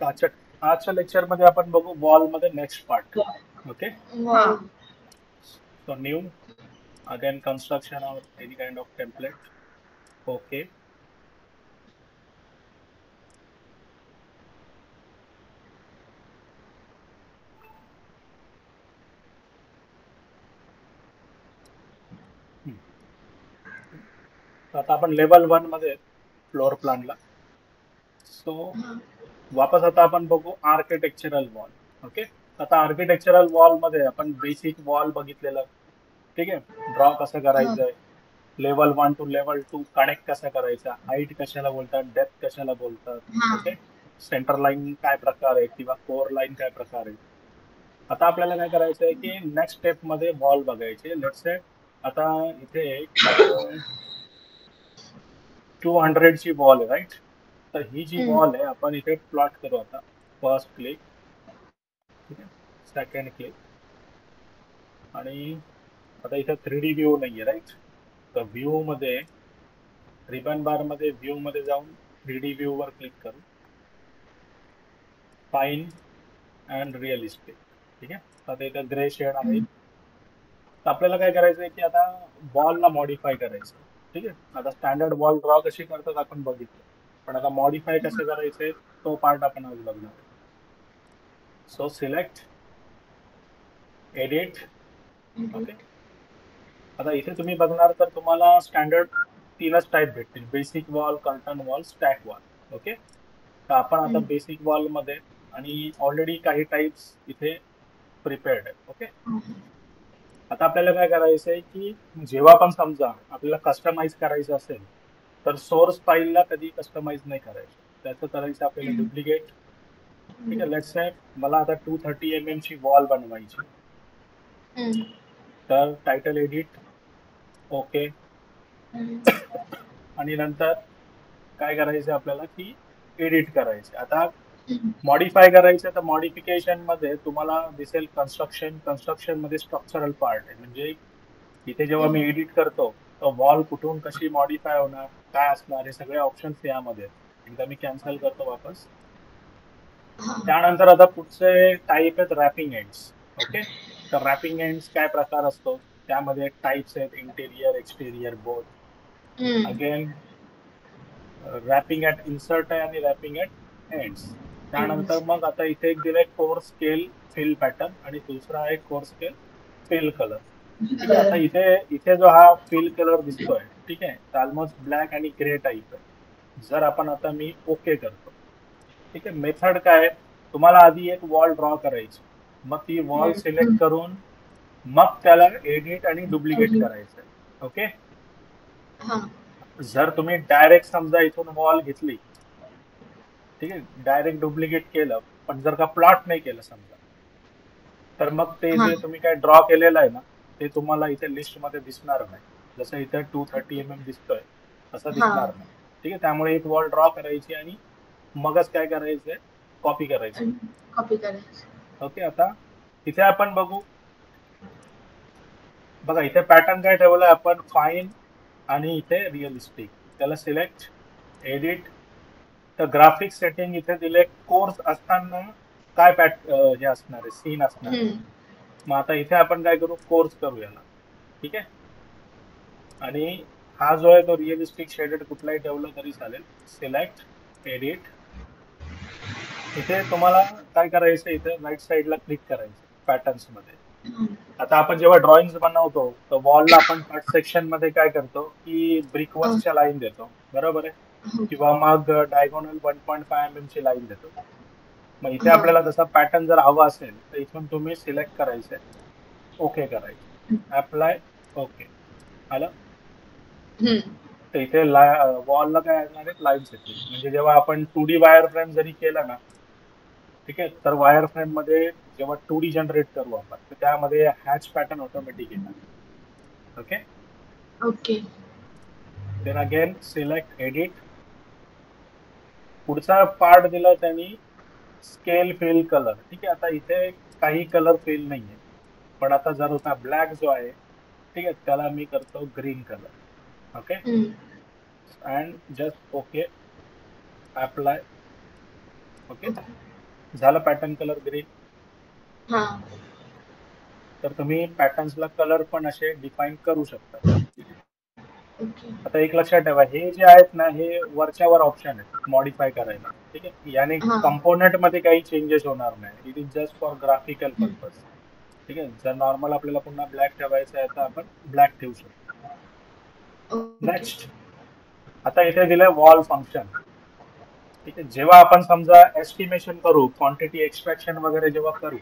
आता आजच्या लेक्चर मध्ये आपण बघू वॉल मध्ये नेक्स्ट पार्ट. ओके, हा. So new again construction or any kind of template. Okay. तर आता आपण लेवल 1 मध्ये फ्लोर प्लॅनला. सो वापस आता आपण बघू आर्किटेक्चरल वॉल. ओके, आता आर्किटेक्चरल वॉल मध्ये आपण बेसिक वॉल बघितलेलं. ठीक आहे, ड्रॉ कसं करायचंय, लेवल 1 टू लेवल 2 कनेक्ट कसं करायचा, हाईट कशाला बोलतात, डेप्थ कशाला बोलतात. ओके, सेंटर लाईन काय प्रकार आहे किंवा कोर लाईन काय प्रकार आहे. आता आपल्याला काय करायचं आहे की नेक्स्ट स्टेप मध्ये वॉल बघायचे. लेट्स से आता इथे 200 ची वॉल आहे, राईट. तर ही जी वॉल आहे आपण इथे प्लॉट करू. आता फर्स्ट क्लिक, ठीक आहे, सेकंड क्लिक, आणि आता इथे 3D व्ह्यू नाहीये, राईट. तर व्ह्यू मध्ये रिबन बार मध्ये व्ह्यू मध्ये जाऊन 3D व्ह्यू वर क्लिक करू, फाईन अँड रिअलिस्टिक. ठीक आहे, आता इथे ग्रे शेड आहे. तर आपल्याला काय करायचंय की आता वॉलला मॉडीफाय करायचं. ठीक आहे, आता स्टँडर्ड वॉल ड्रॉ कशी करतात आपण बघितलं, पण आता मॉडीफाय कसं करायचंय तो पार्ट आपण आज बघणार आहे. So select, edit. ओके, आता इथे तुम्ही बघणार तर तुम्हाला स्टँडर्ड 3च टाईप भेटतील, basic wall, curtain wall, stack wall. Okay, तर आपण आता बेसिक वॉल मध्ये, आणि ऑलरेडी काही टाइप्स इथे प्रिपेअर्ड आहे. ओके, आता आपल्याला काय करायचंय की जेव्हा पण समजा आपल्याला कस्टमाइज करायचं असेल तर सोर्स फाईलला कधी कस्टमाइज नाही करायचं, त्याचं करायचं आपल्याला डुप्लिकेट. ठीक आहे, लेट्स से मला आता 230 mm ची वॉल बनवायची. तर टायटल एडिट, ओके, आणि नंतर काय करायचं आपल्याला की एडिट करायचे. आता मॉडीफाय करायचं तर मॉडिफिकेशन मध्ये तुम्हाला दिसेल कन्स्ट्रक्शन मध्ये स्ट्रक्चरल पार्ट आहे. म्हणजे इथे जेव्हा मी एडिट करतो तर वॉल कुठून कशी मॉडीफाय होणार, काय असणार, हे सगळे ऑप्शन्स यामध्ये आहेत. एकदा मी कॅन्सल करतो वापस. त्यानंतर आता पुढचे टाईप आहेत रॅपिंग एंड्स. ओके, तर रॅपिंग एंड्स काय प्रकार असतो, त्यामध्ये टाईप्स आहेत, interior, exterior, both. Again wrapping at insert आहे आणि रॅपिंग ऍट एंड्स. त्यानंतर मग आता इथे एक दिलंय कोर स्केल फिल पॅटर्न आणि दुसरा आहे कोर स्केल फिल कलर. ठीक आहे, आता इथे इथे जो हा फिल कलर दिसतोय, ठीक आहे, तर ऑलमोस्ट ब्लॅक आणि ग्रे टाईप आहे. जर आपण आता मी ओके करतो, ठीक आहे, मेथड काय आहे, तुम्हाला आधी एक वॉल ड्रॉ करायची, मग ती वॉल सिलेक्ट करून मग त्याला एडिट आणि डुप्लिकेट करायचं. ओके, जर तुम्ही डायरेक्ट समजा इथून वॉल घेतली, ठीक आहे, डायरेक्ट डुप्लिकेट केलं, पण जर का प्लॉट नाही केलं समजा, तर मग ते जे तुम्ही काय ड्रॉ केलेलं आहे ना ते तुम्हाला इथे लिस्ट मध्ये दिसणार नाही. जसं इथे 230 mm दिसतोय तसं दिसणार नाही. ठीक आहे, त्यामुळे एक वॉल ड्रॉ करायची आणि मगच काय करायचंय, कॉपी करायचं. कॉपी करायचं. ओके, आता इथे आपण बघू. बघा इथे पॅटर्न काय ठेवलाय आपण, फाईन आणि इथे रिअलिस्टिक. त्याला सिलेक्ट, एडिट. तर ग्राफिक सेटिंग इथे दिले, कोर्स असताना काय हे असणार आहे, सीन असणार आहे. मग आता इथे आपण काय करू, कोर्स करू याला. ठीक आहे, आणि हा जो आहे तो रिअलिस्टिक शेडेड कुठलाही ठेवलं तरी चालेल. Select, edit. इथे तुम्हाला काय करायचं, इथे राईट साईडला क्लिक करायचं पॅटर्न्स मध्ये. आता आपण जेव्हा ड्रॉइंग बनवतो तर वॉलला आपण कट सेक्शन मध्ये काय करतो की ब्रिक वर्कच्या लाईन देतो, बरोबर आहे, किंवा मग डायगोनल 1.5 mm ची लाईन देतो. मग इथे आपल्याला तसा पॅटर्न जर हवा असेल तर इथून तुम्ही सिलेक्ट करायचंय, ओके करायचं, अप्लाय, ओके आलं. तर इथे वॉलला काय असणार आहेत, लाईन्स येतील. म्हणजे जेव्हा आपण 2D वायर फ्रेम जरी केला ना, ठीक आहे, तर वायर फ्रेम मध्ये जेव्हा 2D जनरेट करू आपण तर त्यामध्ये हॅच पॅटर्न ऑटोमॅटिक येणार. Okay, okay, then again select, edit. पुढचा पार्ट दिला त्यांनी स्केल फिल कलर. ठीक आहे, आता इथे काही कलर फिल नाहीये, पण आता जर होता ब्लॅक जो आहे, ठीक आहे, त्याला मी करतो green colour. Okay, and just okay, apply, okay. झालं पॅटर्न कलर ग्रीन. हा. तर तुम्ही पॅटर्न्सला कलर पण असे डिफाईन करू शकता. ओके. आता एक लक्षात ठेवा, हे जे आहेत ना हे वरच्या वर ऑप्शन आहेत मॉडीफाय करायला. ठीक आहे, याने हा. कंपोनेंट मध्ये काही चेंजेस होणार नाही. It is just for graphical purpose. ठीक आहे, जर नॉर्मल आपल्याला पुन्हा ब्लॅक ठेवायचं आहे तर आपण ब्लॅक ठेवू शकतो. ओके. नेक्स्ट, आता इथे दिलंय वॉल फंक्शन. ठीक आहे, जेव्हा आपण समजा एस्टिमेशन करू, क्वांटिटी एक्सट्रॅक्शन वगैरे जेव्हा करू,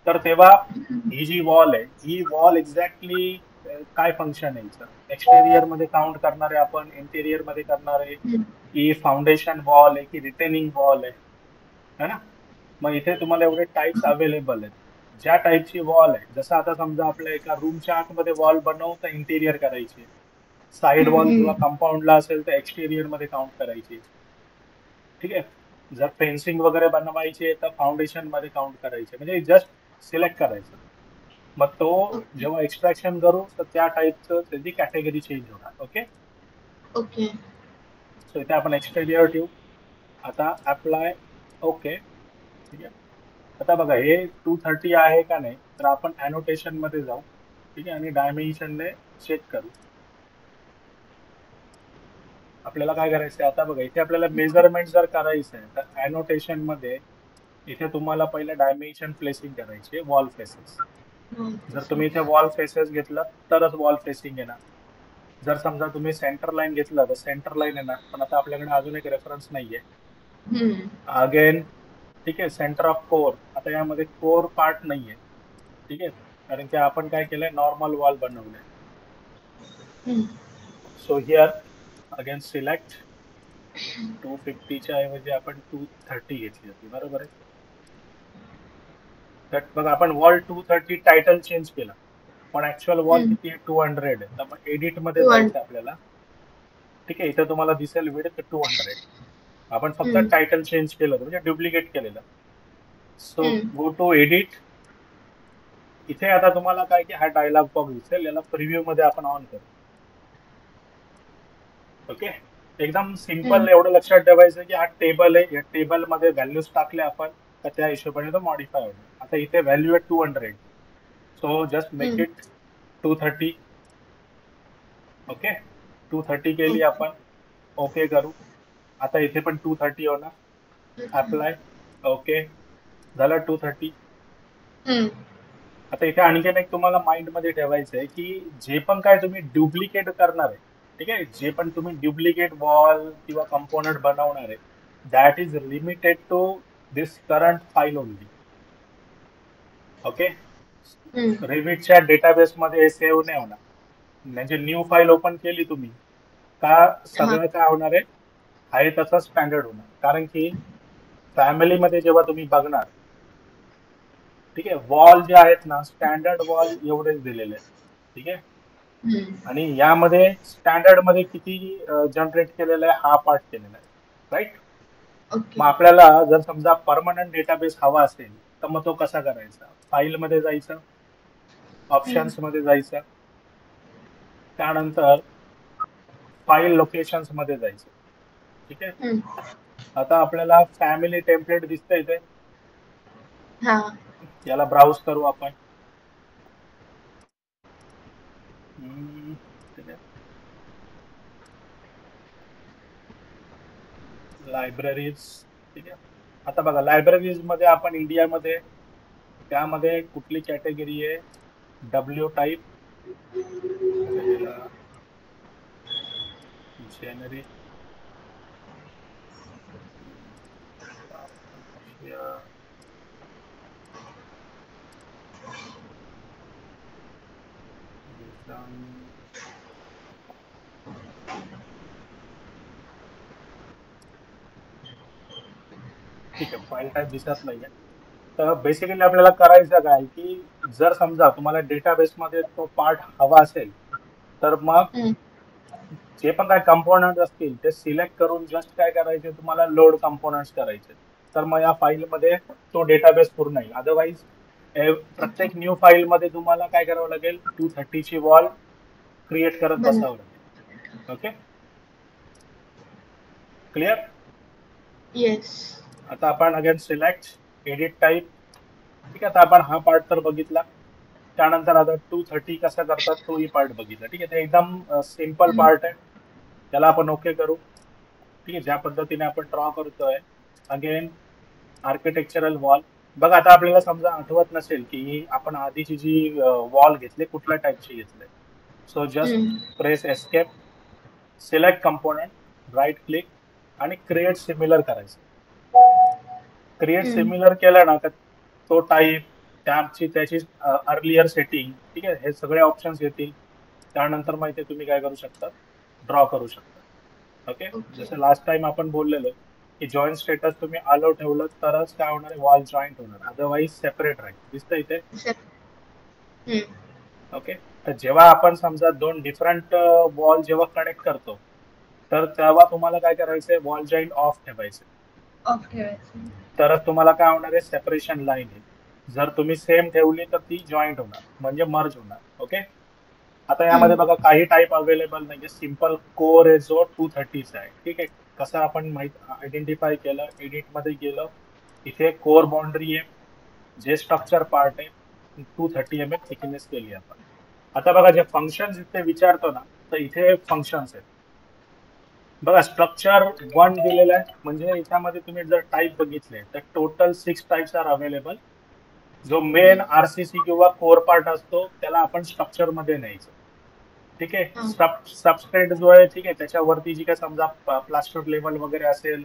तर तेव्हा ही जी वॉल आहे ही वॉल एक्झॅक्टली काय फंक्शन आहे हिचं? एक्सटेरियर मध्ये काउंट करणार आहे आपण, इंटेरियर मध्ये करणार आहे, की फाउंडेशन वॉल आहे, की रिटेनिंग वॉल आहे, है ना? मग इथे तुम्हाला एवढे टाइप्स अवेलेबल आहेत. ज्या टाईपची वॉल आहे, जसं आता समजा आपल्या एका रूमच्या आतमध्ये वॉल बनवू तर इंटेरियर करायची, साइड वॉल किंवा कंपाऊंडला असेल तर एक्सटेरियर मध्ये काउंट करायची. ठीक आहे, जर फेन्सिंग वगैरे बनवायची तर फाउंडेशन मध्ये काउंट करायचे, म्हणजे जस्ट सिलेक्ट करायचं. मग तो जेव्हा एक्सट्रॅक्शन करू तर त्या टाईपचं त्याची कॅटेगरी चेंज होणार. ओके. ओके. सो इथे आपण एक्सटेरियर ठेवू. आता अप्लाय. ओके. ठीक आहे, आता बघा हे 230 आहे का नाही, तर आपण अॅनोटेशन मध्ये जाऊ. ठीक आहे, आणि डायमेन्शनने चेक करू. आपल्याला काय करायचंय आता बघा, इथे आपल्याला मेजरमेंट जर करायचं आहे तर अॅनोटेशन मध्ये इथे तुम्हाला पहिले डायमेन्शन प्लेसिंग करायची वॉल फेसेस. जर तुम्ही इथे वॉल फेसेस घेतलं तरच वॉल फेसिंग येणार. जर समजा तुम्ही सेंटर लाईन घेतलं तर सेंटर लाईन येणार, पण आता आपल्याकडे अजून एक रेफरन्स नाहीये. अगेन, ठीक आहे, सेंटर ऑफ कोर, आता यामध्ये कोर पार्ट नाहीये. ठीक आहे, कारण की आपण काय केलंय, नॉर्मल वॉल बनवलंय. सो हिअर अगेन सिलेक्ट 250च्या ऐवजी आपण 230 घेतली होती, बरोबर आहे? तर बघा आपण वॉल 230 टायटल चेंज केला, पण ऍक्च्युअल वॉल किती आहे, 200 आहे. तर मग एडिट मध्ये जायचं आपल्याला. ठीक आहे, इथं तुम्हाला दिसेल विड्थ 200. आपण फक्त टायटल चेंज केलं म्हणजे डुप्लिकेट केलेलं. So go to edit. इथे आता तुम्हाला काय की हा डायलॉग बॉक्स दिसेल, याला प्रिव्ह्यू मध्ये आपण ऑन करू. ओके, एकदम सिंपल. एवढं लक्षात ठेवायचं की हा टेबल आहे, या टेबल मध्ये व्हॅल्यूज टाकले आपण तर त्या हिशोबाने तो मॉडिफाय होईल. आता इथे व्हॅल्यू आहे 200, so just make it 230. Okay, 230 केली आपण. ओके करू. आता इथे पण 230 होणार. अप्लाय. ओके, झालं 230. आता इथे आणखीन एक तुम्हाला माइंड मध्ये ठेवायचं आहे की जे पण काय तुम्ही डुप्लिकेट करणार आहे, ठीक आहे, जे पण तुम्ही डुप्लिकेट वॉल किंवा कंपोनंट बनवणार आहे, that is limited to this current file only. Okay, रिव्हिटच्या डेटाबेस मध्ये सेव्ह नाही होणार. म्हणजे न्यू फाईल ओपन केली तुम्ही का सगळं काय होणार आहे तसं स्टँडर्ड होणार. कारण की फॅमिलीमध्ये जेव्हा तुम्ही बघणार, ठीक आहे, वॉल जे आहेत ना स्टँडर्ड वॉल एवढेच दिलेले आहेत. ठीक आहे, आणि यामध्ये स्टँडर्ड मध्ये किती जनरेट केलेलं आहे, हा पार्ट केलेला आहे, राईट? मग आपल्याला जर समजा परमनंट डेटाबेस हवा असेल तर मग तो कसा करायचा? फाईल मध्ये जायचं, ऑप्शन्स मध्ये जायचं, त्यानंतर फाईल लोकेशन्स मध्ये जायचं. ठीक आहे, आता आपल्याला फॅमिली टेम्पलेट दिसतंय इथे, याला ब्राउज करू आपण. लायब्ररीज. ठीक आहे, आता बघा लायब्ररीज मध्ये आपण इंडियामध्ये त्यामध्ये कुठली कॅटेगरी आहे, डब्ल्यू टाईप, जेनरिक, ठीक आहे, फाईल टाईप दिसत नाहीये. तर बेसिकली आपल्याला करायचं काय की जर समजा तुम्हाला डेटाबेस मध्ये तो पार्ट हवा असेल तर मग जे पण काय कंपोनंट असतील ते सिलेक्ट करून जस्ट काय करायचे, तुम्हाला लोड कंपोनंट्स करायचे. तर मग या फाईल मध्ये तो डेटाबेस पूर्ण येईल. अदरवाईज प्रत्येक न्यू फाईल मध्ये तुम्हाला काय करावं लागेल, 230 ची वॉल क्रिएट करत बसावं लागेल. Okay, clear? येस. आता आपण अगेन सिलेक्ट एडिट टाईप. ठीक आहे, तर आपण हा पार्ट तर बघितला. त्यानंतर आता 230 कसा करतात तोही पार्ट बघितला. ठीक आहे, ते एकदम सिम्पल हम्म, पार्ट आहे. त्याला आपण ओके करू. ठीक आहे, ज्या पद्धतीने आपण ड्रॉ करतोय. Again architectural wall. बघा, आता आपल्याला समजा आठवत नसेल की आपण आधीची जी वॉल घेतली कुठल्या टाईपची घेतली. So just hmm, press escape, select component, right click आणि क्रिएट सिमिलर करायचं. क्रिएट हम्म, सिमिलर केलं ना तर तो टाईप, त्याची अर्लियर सेटिंग, ठीक आहे, हे सगळे ऑप्शन्स येतील. त्यानंतर मग इथे तुम्ही काय करू शकता, ड्रॉ करू शकता. Okay, okay. जसं लास्ट टाइम आपण बोललेलो की जॉईंट स्टेटस तुम्ही अलाउ ठेवलं तरच काय होणार आहे, वॉल जॉईंट होणार, अदरवाईज सेपरेट राहील. दिसतं इथे. Sep- हम्म, ओके, तर जेव्हा आपण समजा दोन डिफरंट वॉल जेव्हा कनेक्ट करतो, तर तेव्हा तुम्हाला काय करायचंय, वॉल जॉईंट ऑफ ठेवायचे. ऑफ ठेवायचं. तरच तुम्हाला काय होणार आहे, सेपरेशन लाईन आहे. जर तुम्ही सेम ठेवली तर ती जॉईंट होणार, म्हणजे मर्ज होणार. ओके, आता यामध्ये हम्म, बघा काही टाईप अवेलेबल नाही. सिम्पल कोर आहे जो 230चा आहे. ठीक आहे, कसं आपण माहित आयडेंटिफाय केलं, एडिट मध्ये गेलं, इथे कोर बाउंड्री आहे, जे स्ट्रक्चर पार्ट आहे, 230 mm थिकनेस केली आपण. आता बघा, जे फंक्शन्स इथे विचारतो ना, तर इथे फंक्शन्स आहेत. बघा, स्ट्रक्चर 1 दिलेलं आहे, म्हणजे याच्यामध्ये तुम्ही जर टाईप बघितले तर टोटल 6 टाईप्स आर अवेलेबल. जो मेन हम्म, आरसीसी किंवा कोर पार्ट असतो त्याला आपण स्ट्रक्चर मध्ये न्यायचं. ठीक आहे, हा, सबस्ट्रेट जो आहे, ठीक आहे, त्याच्यावरती जी काय समजा प्लास्टर लेवल वगैरे असेल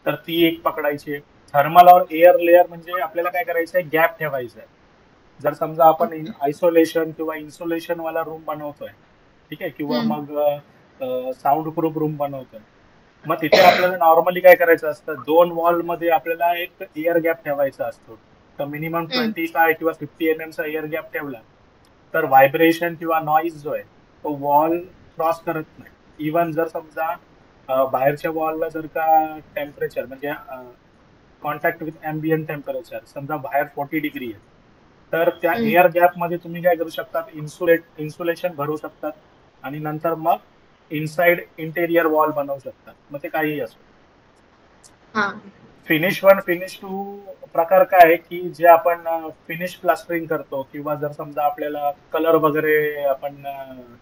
तर ती एक पकडायची. थर्मल और एअर लेअर म्हणजे आपल्याला काय करायचं आहे, गॅप ठेवायचा आहे. जर समजा आपण ओके. आयसोलेशन किंवा इन्सुलेशन वाला रूम बनवतोय, ठीक आहे, किंवा हम्म, मग साऊंड प्रूफ रूम बनवतोय, मग तिथे आपल्याला नॉर्मली काय करायचं असतं, दोन वॉल मध्ये आपल्याला एक एअर गॅप ठेवायचा असतो. तर मिनिमम हम्म, 25 किंवा 50 mm चा एअर गॅप ठेवला तर व्हायब्रेशन किंवा नॉईज जो आहे तो वॉल क्रॉस करत नाही. इवन जर समजा बाहेरच्या वॉलला जर का टेम्परेचर म्हणजे कॉन्टॅक्ट विथ एम्बियंट टेम्परेचर समजा बाहेर 40 डिग्री आहे, तर त्या हम्म, एअर गॅप मध्ये तुम्ही काय करू शकता, इन्सुलेशन भरू शकतात आणि नंतर मग इनसाइड इंटेरियर वॉल बनवू शकतात. मग ते काहीही असो. हा, फिनिश वन फिनिश टू प्रकार काय आहे की जे आपण फिनिश प्लास्टरिंग करतो किंवा जर समजा आपल्याला कलर वगैरे आपण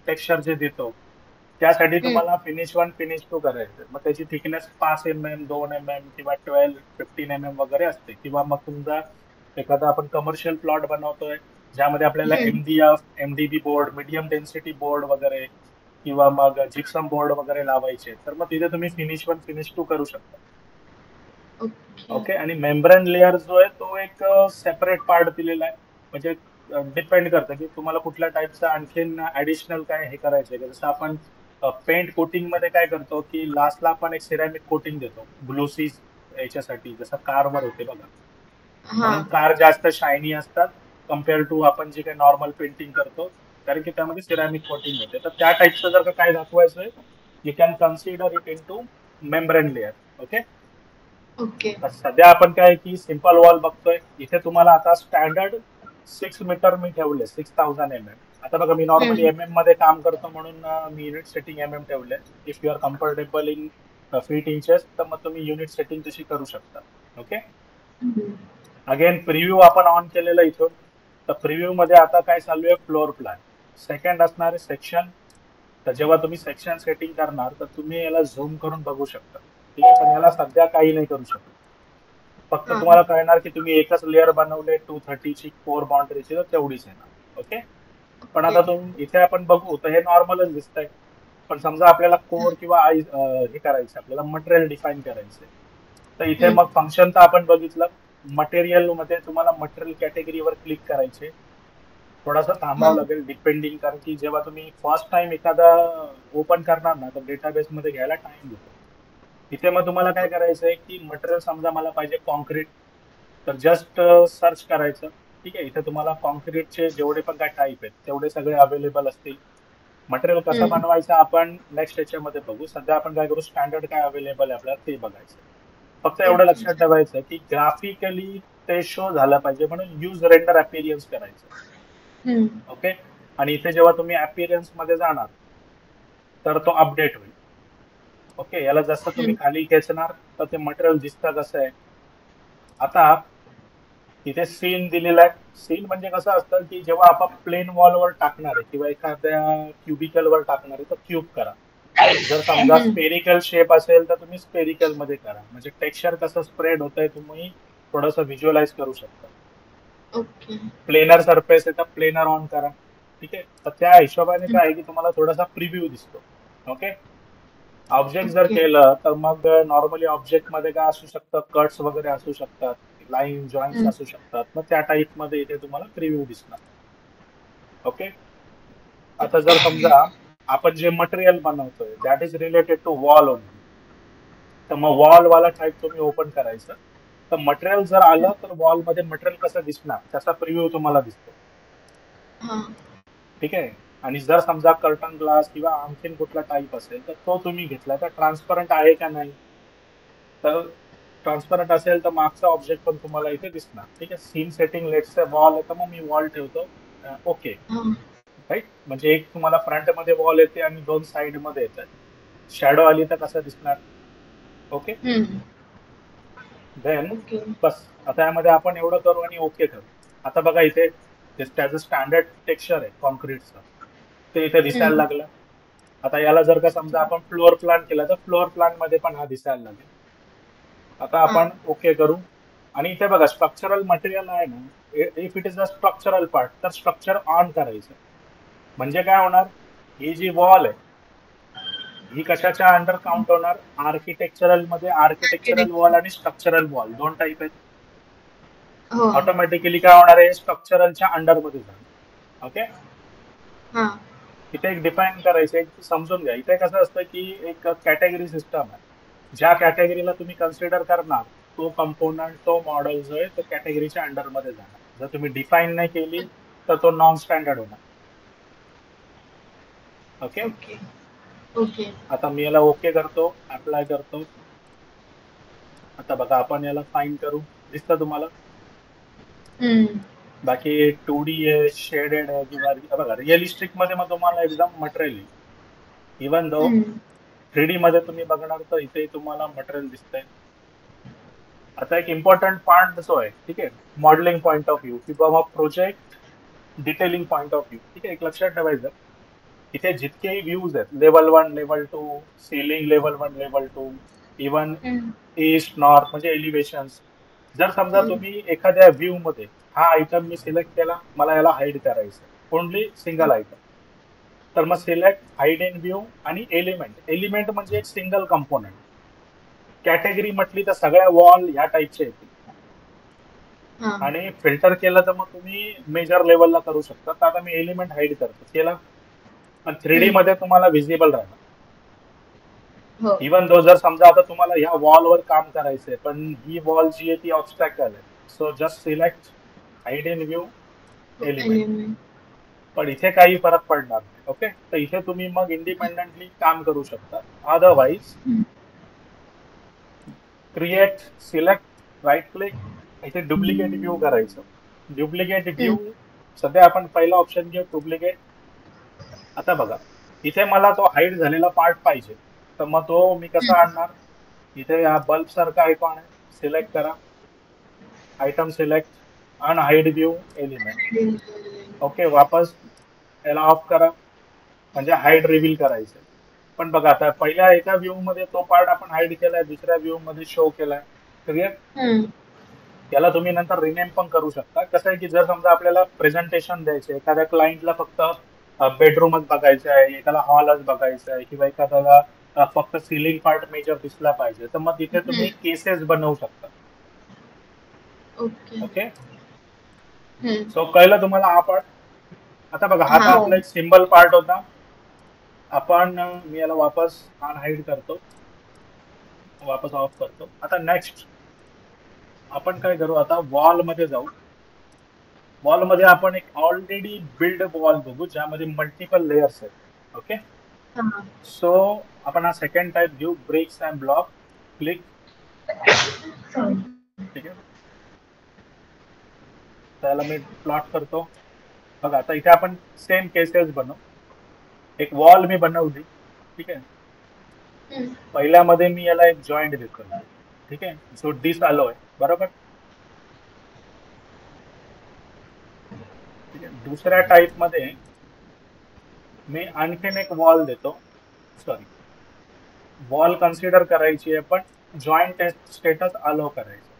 टेक्स्चर जे देतो, त्यासाठी हम्म, तुम्हाला फिनिश वन फिनिश टू करायचं. मग त्याची थिकनेस 5 mm 2 mm किंवा 12-15 mm वगैरे असते. किंवा मग तुमचा एखादा आपण कमर्शियल प्लॉट बनवतोय ज्यामध्ये आपल्याला हम्म, IMDb board, medium density board वगैरे किंवा मग जिप्सम बोर्ड वगैरे लावायचे, तर मग तिथे तुम्ही फिनिश वन फिनिश टू करू शकता. ओके. ओके, आणि मेम्ब्रेन लेअर जो आहे तो एक सेपरेट पार्ट दिलेला आहे. म्हणजे डिपेंड करतं की तुम्हाला कुठल्या टाईपचा आणखीन ऍडिशनल काय हे करायचंय का. जसं आपण पेंट कोटिंग मध्ये काय करतो की लास्टला आपण एक सिरॅमिक कोटिंग देतो ग्लोसी याच्यासाठी, जसं कारवर होते बघा. हा, म्हणून कार जास्त शायनी असतात कम्पेअर टू आपण जे काही नॉर्मल पेंटिंग करतो, कारण की त्यामध्ये सिरॅमिक कोटिंग होते. तर त्या टाईपचं जर का काय दाखवायचंय, you can consider it into membrane layer. Okay, okay. तर सध्या आपण काय की सिम्पल वॉल बघतोय. इथे तुम्हाला आता स्टँडर्ड 6 मीटर मी ठेवले, 6000 mm. आता बघा, मी नॉर्मली हम्म, मध्ये काम करतो म्हणून मी युनिट सेटिंग ठेवले. If you are comfortable in feet inches तर मग तुम्ही युनिट सेटिंग तशी करू शकता. ओके, हम्म, अगेन प्रिव्ह्यू आपण ऑन केलेलं इथून. तर प्रिव्ह्यू मध्ये आता काय चालू आहे, फ्लोअर प्लॅन. सेकंड असणारे सेक्शन. तर जेव्हा तुम्ही सेक्शन सेटिंग करणार तर तुम्ही याला झूम करून बघू शकता. ठीक आहे, पण याला सध्या काही नाही करू शकत. फक्त हा, तुम्हाला कळणार की तुम्ही एकच लेअर बनवले 230ची कोर बाउंड्रीची, तर तेवढीच येणार. ओके, पण ओके. आता तुम्ही इथे आपण बघू तर हे नॉर्मलच दिसतंय. पण समजा आपल्याला कोर किंवा हे करायचं, आपल्याला मटेरियल डिफाईन करायचंय, तर इथे हम्म, मग फंक्शन तर आपण बघितलं. मटेरियल मध्ये तुम्हाला मटेरियल कॅटेगरीवर क्लिक करायचे. थोडासा हा, थांबावं लागेल डिपेंडिंग, कारण की जेव्हा तुम्ही फर्स्ट टाइम एखादा ओपन करणार ना तर डेटाबेस मध्ये घ्यायला टाइम घेतो. इथे मग तुम्हाला काय करायचंय की मटेरियल समजा मला पाहिजे कॉन्क्रीट, तर जस्ट सर्च करायचं. ठीक आहे, इथे तुम्हाला कॉन्क्रीटचे जेवढे पण काय टाईप आहेत तेवढे सगळे अवेलेबल असतील. मटेरियल कसं हम्म, बनवायचं आपण नेक्स्ट याच्यामध्ये बघू. सध्या आपण काय करू, स्टँडर्ड काय अवेलेबल आहे आपल्याला ते बघायचं. फक्त एवढं ओके. लक्षात ठेवायचं की ग्राफिकली ते शो झालं पाहिजे म्हणून यूज रेंडर अपीरियन्स करायचं. हम्म, ओके, आणि इथे जेव्हा तुम्ही अपीरियन्स मध्ये जाणार तर तो अपडेट होईल. ओके, याला जसं तुम्ही हम्म, खाली खेचणार तर ते मटेरियल दिसतं कसं आहे. आता इथे सीन दिलेला आहे. सीन म्हणजे कसं असतं की जेव्हा आपण प्लेन वॉलवर टाकणार आहे किंवा एखाद्या क्युबिकलवर टाकणार आहे तर क्यूब करा. जर समजा हम्म. स्पेरिकल शेप असेल तर तुम्ही स्पेरिकल मध्ये करा. म्हणजे टेक्स्चर कसं स्प्रेड होतंय तुम्ही थोडंसं व्हिज्युअलाइज करू शकता. ओके. प्लेनर सरफेस आहे तर प्लेनर ऑन करा. ठीक आहे. तर त्या हिशोबाने काय आहे की तुम्हाला थोडासा प्रिव्ह्यू दिसतो. ओके. ऑब्जेक्ट जर ओके. केलं तर मग नॉर्मली ऑब्जेक्ट मध्ये काय असू शकतं, कट्स वगैरे असू शकतात, लाईन जॉईंट्स हम्म. असू शकतात. मग त्या टाईप मध्ये इथे तुम्हाला प्रिव्ह्यू दिसणार. ओके. आता जर समजा आपण जे मटेरियल बनवतोय that is related to wall only, तर मग वॉल वाला टाईप तुम्ही ओपन करायचं. तर मटेरियल जर आलं तर वॉल मध्ये मटेरियल कसं दिसणार त्याचा प्रिव्ह्यू तुम्हाला दिसतो. हा. ठीक आहे. आणि जर समजा कर्टन ग्लास किंवा आणखीन कुठला टाईप असेल तर तो तुम्ही घेतला तर ट्रान्सपरंट आहे का नाही. तर ट्रान्सपरंट असेल तर मागचा ऑब्जेक्ट पण तुम्हाला इथे दिसणार. ठीक आहे. सीन सेटिंग लेट्स वॉल आहे तर मग मी वॉल ठेवतो. ओके. हा. राईट. म्हणजे एक तुम्हाला फ्रंट मध्ये वॉल येते आणि दोन साइड मध्ये येतात. शॅडो आली तर कसं दिसणार. ओके. हम्म. Then okay. बस आता यामध्ये आपण एवढं करू आणि ओके करू. आता बघा इथे त्याचं स्टँडर्ड टेक्स्चर आहे कॉन्क्रीटचं, ते इथे दिसायला हम्म. लागलं. आता याला जर का समजा आपण फ्लोअर प्लान केला तर फ्लोअर प्लान मध्ये पण हा दिसायला लागेल. आता हा. आपण ओके करू. आणि इथे बघा स्ट्रक्चरल मटेरियल आहे ना, if it is a structural part तर स्ट्रक्चर ऑन करायचं. म्हणजे काय होणार, ही जी वॉल आहे ही कशाच्या अंडर काउंट होणार, आर्किटेक्चरल मध्ये. आर्किटेक्चरल वॉल आणि स्ट्रक्चरल वॉल दोन टाईप आहेत. हो. ऑटोमॅटिकली काय होणार आहे, स्ट्रक्चरलच्या अंडर मध्ये जाणार. ओके. हा. इथे एक डिफाईन करायचं, एक समजून घ्या. इथे कसं असतं की एक कॅटेगरी सिस्टम आहे. ज्या कॅटेगरीला तुम्ही कन्सिडर करणार तो कंपोनंट तो मॉडेल जो आहे तो कॅटेगरीच्या अंडर मध्ये जाणार. जर तुम्ही डिफाईन नाही केली तर तो नॉन स्टँडर्ड होणार. ओके. ओके. ओके. आता मी याला ओके करतो, अप्लाय करतो. आता बघा आपण याला फाईन करू. दिसतं तुम्हाला. हम्म. बाकी 2D आहे, शेडेड आहे किंवा बघा रिअलिस्टिक मध्ये मग तुम्हाला एकदम मटेरियल येईल. इवन दो हम्म. 3D मध्ये तुम्ही बघणार तर इथे तुम्हाला मटेरियल दिसतंय. आता एक इम्पॉर्टंट पार्ट जो आहे, ठीक आहे, मॉडेलिंग पॉईंट ऑफ व्ह्यू किंवा मग project detailing point of view. ठीक आहे. एक लक्षात ठेवायचं, इथे जितकेही व्ह्यूज आहेत, level 1, level 2, ceiling level 1, level 2, even हम्म. ईस्ट नॉर्थ म्हणजे एलिव्हेशन. जर समजा हम्म. तुम्ही एखाद्या व्ह्यू मध्ये हा आयटम मी सिलेक्ट केला, मला याला हाईड करायचं ओनली सिंगल आयटम, तर मग सिलेक्ट हाईड इन व्ह्यू आणि एलिमेंट. एलिमेंट म्हणजे एक सिंगल कंपोनंट. कॅटेगरी म्हटली तर सगळ्या वॉल ह्या टाईपच्या येतील. हा. आणि फिल्टर केलं तर मग तुम्ही मेजर लेवलला करू शकता. तर आता मी एलिमेंट हाईड करतो, केला. पण 3D हम्म. मध्ये तुम्हाला व्हिजिबल राहणार. हो. इवन दो जर समजा आता तुम्हाला ह्या वॉलवर काम करायचंय पण ही वॉल जी आहे ती ऑब्स्टॅकल आहे, so just select hide in view element. Element. पण इथे काही फरक पडणार नाही. ओके. तर इथे तुम्ही मग इंडिपेंडेंटली काम करू शकता. Otherwise create, select, right click, इथे डुप्लिकेट व्ह्यू करायचं. डुप्लिकेट व्ह्यू सध्या आपण पहिला ऑप्शन घेऊ, डुप्लिकेट. आता बघा इथे मला तो हाईड झालेला पार्ट पाहिजे, तर मग तो मी कसा आणणार. इथे हा बल्ब सारखा आयकॉन आहे, सिलेक्ट करा, item select, unhide view element. Okay. वापस याला ऑफ करा, म्हणजे हाईड रिव्हील करायचं. पण बघा आता पहिल्या एका व्ह्यू मध्ये तो पार्ट आपण हाईड केलाय, दुसऱ्या व्ह्यू मध्ये शो केलाय. क्लिअर. हम्म. याला तुम्ही नंतर रिनेम पण करू शकता. कसं आहे की जर समजा आपल्याला प्रेझेंटेशन द्यायचे, एखाद्या क्लायंटला फक्त बेडरूमच बघायचं आहे, एखादा हॉलच बघायचा आहे किंवा एखाद्याला फक्त सिलिंग पार्ट मेजर दिसला पाहिजे, तर मग तिथे तुम्ही केसेस बनवू शकता. ओके. ओके. हम्म. सो कळलं तुम्हाला हा पार्ट. आता बघा हा तर हा. आपला एक सिम्बल पार्ट होता. आपण मी याला वापस अनहाईड करतो, वापस ऑफ करतो. आता नेक्स्ट आपण काय करू, आता वॉल मध्ये जाऊ. वॉल मध्ये आपण एक ऑलरेडी बिल्ड वॉल बघू ज्यामध्ये मल्टिपल लेयर्स आहेत. ओके. हा. सो आपण हा सेकंड टाइप घेऊ, ब्रेक्स अँड ब्लॉक. क्लिक. ठीक आहे. त्याला मी प्लॉट करतो. बघा आता इथे आपण सेम केसेस बनवू. एक वॉल मी बनवली. ठीक आहे. पहिल्यामध्ये मी याला एक जॉईंट देतो. ठीक आहे. सो डिस आलोय, बरोबर. दुसऱ्या टाईप मध्ये मी आणखीन एक वॉल देतो. सॉरी, वॉल कन्सिडर करायची आहे पण जॉईंट स्टेटस अलो करायचं.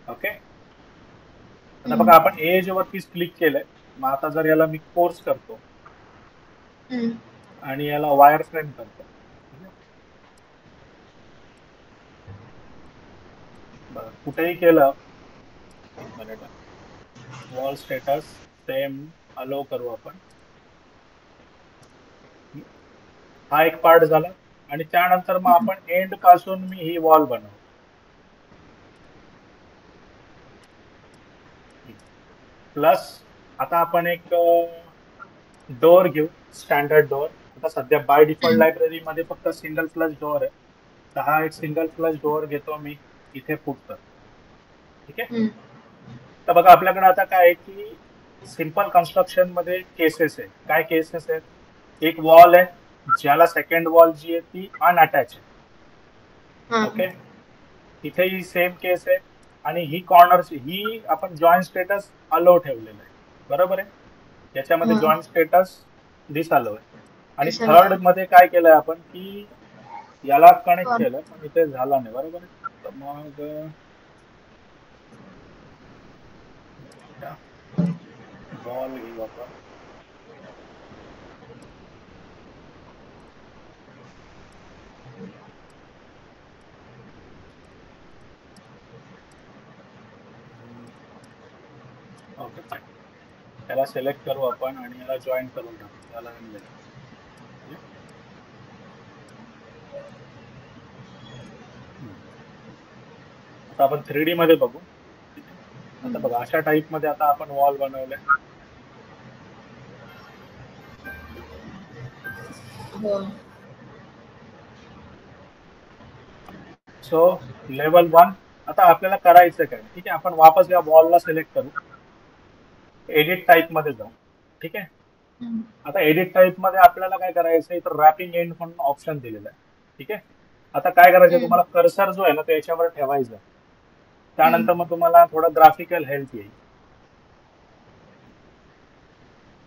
ओके, आता बघा आपण एज वरतीच क्लिक केलंय. मग आता जर याला मी कोर्स करतो आणि याला वायर फ्रेम करतो, ठीक आहे? बघा कुठेही केलं, एक मिनिट, वॉल स्टेटस सेम अलो करू आपण. हा एक पार्ट झाला आणि त्यानंतर मग आपण एंड पासून मी ही वॉल बनवतो. प्लस आता आपण एक डोअर घेऊ, स्टँडर्ड डोअर. आता सध्या बाय डिफॉल्ट लायब्ररी मध्ये फक्त सिंगल फ्लश डोअर आहे, तर हा एक सिंगल फ्लश डोअर घेतो मी, इथे पुट करतो. ठीक आहे, तर बघा आपल्याकडे आता काय आहे की सिंपल कन्स्ट्रक्शन मध्ये केसेस आहे. काय केसेस आहेत? एक वॉल आहे ज्याला सेकंड वॉल जी आहे ती अनअटॅच आहे. ओके, इथेही सेम केस आहे आणि ही कॉर्नरची ही आपण जॉईंट स्टेटस अलो ठेवलेलं आहे, बरोबर आहे? याच्यामध्ये जॉईंट स्टेटस दिसालो आहे. आणि थर्ड मध्ये काय केलंय आपण की याला कनेक्ट केलं पण इथे झाला नाही, बरोबर आहे? तर मग वॉल घेऊ आपण. ओके फाईन, त्याला सिलेक्ट करू आपण आणि याला जॉईन करून टाकू, त्याला आता आपण 3D मध्ये बघू. ठीक आहे, आता बघा अशा टाईप मध्ये आता आपण वॉल बनवलंय. सो लेवल 1 आता आपल्याला करायचं काय? ठीक आहे, आपण वापस या वॉलला सिलेक्ट करू, एडिट टाईप मध्ये जाऊ. ठीक आहे, आता एडिट टाईप मध्ये आपल्याला काय करायचं, इथं रॅपिंग एंड म्हणून ऑप्शन दिलेलं आहे. ठीक आहे, आता काय करायचं, तुम्हाला कर्सर जो आहे ना त्याच्यावर ठेवायचं. त्यानंतर मग तुम्हाला थोडं ग्राफिकल हेल्प येईल.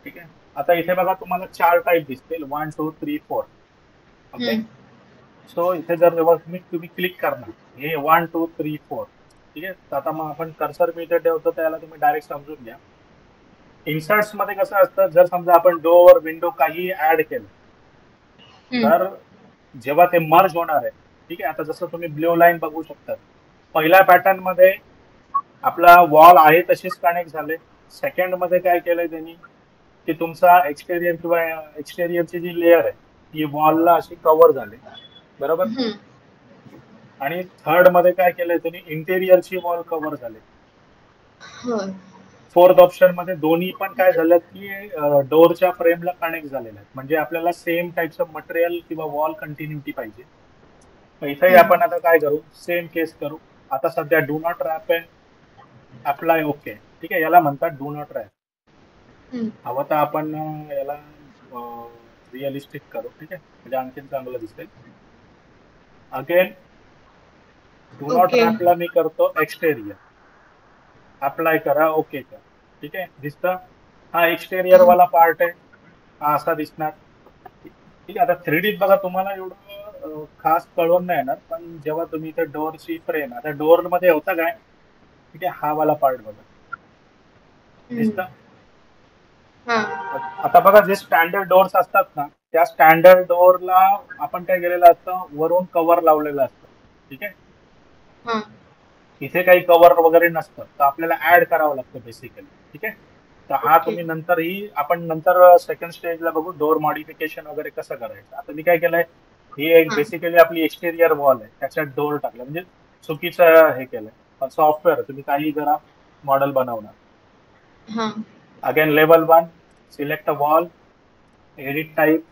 ठीक आहे, आता इथे बघा तुम्हाला 4 टाईप दिसतील, 1 2 3 4. ओके, सो इथे जर तुम्ही क्लिक करणार हे 1 2 3 4. ठीक आहे, तर आता मग आपण कर्सर मी इथे ठेवतो, त्याला तुम्ही डायरेक्ट समजून घ्या. इन्सर्ट्स मध्ये कसं असतं, जर समजा आपण डोअर विंडो काही ऍड केलं तर जेव्हा ते मर्ज होणार आहे, ठीक आहे, आता जसं तुम्ही ब्ल्यू लाईन बघू शकता, पहिल्या पॅटर्न मध्ये आपला वॉल आहे तसेच कनेक्ट झाले. सेकंड मध्ये काय केलंय त्यांनी की तुमचा एक्सटेरियर किंवा एक्सटेरियरची जी लेअर आहे ती वॉलला अशी कव्हर झाली, बरोबर? आणि थर्ड मध्ये काय केलंय त्यांनी, इंटेरियरची वॉल कव्हर झाली. फोर्थ ऑप्शन मध्ये दोन्ही पण काय झालं की डोअरच्या फ्रेमला कनेक्ट झालेलं आहे, म्हणजे आपल्याला सेम टाईपचं मटेरियल किंवा वॉल कंटिन्युटी पाहिजे. इथेही आपण आता काय करू, सेम केस करू. आता सध्या डू नॉट रॅप आहे, अप्लाय ओके. ठीक आहे, याला म्हणतात डू नॉट रॅप. हवं तर आपण याला रिअलिस्टिक करू, ठीक आहे, म्हणजे आणखीन चांगलं दिसेल. अगेन डू नॉट रॅपला मी करतो एक्सटेरियर, अप्लाय करा, ओके करा. ठीक आहे, दिसतं, हा एक्सटेरियर वाला पार्ट आहे, हा असा दिसणार. ठीक आहे, आता 3D बघा तुम्हाला एवढं खास कळून नाही येणार, पण जेव्हा तुम्ही इथे डोअरची फ्रेम, आता डोअर मध्ये होता काय, ठीक आहे, हा वाला पार्ट बघा, दिसतं. आता बघा जे स्टँडर्ड डोअर्स असतात ना, त्या स्टँडर्ड डोअरला आपण काय केलेलं असतं, वरून कव्हर लावलेलं असतं. ठीक आहे, इथे काही कव्हर वगैरे नसतं, तर आपल्याला ऍड करावं लागतं बेसिकली. ठीक आहे, तर हा तुम्ही नंतरही आपण नंतर सेकंड स्टेजला बघू डोअर मॉडिफिकेशन वगैरे कसं करायचं. आता मी काय केलंय, ही एक बेसिकली आपली एक्सटेरियर वॉल आहे, त्याच्यात डोअर टाकलं, म्हणजे चुकीचं हे केलंय. पण सॉफ्टवेअर तुम्ही काही करा, मॉडेल बनवणार. Again level 1, select a wall, edit type.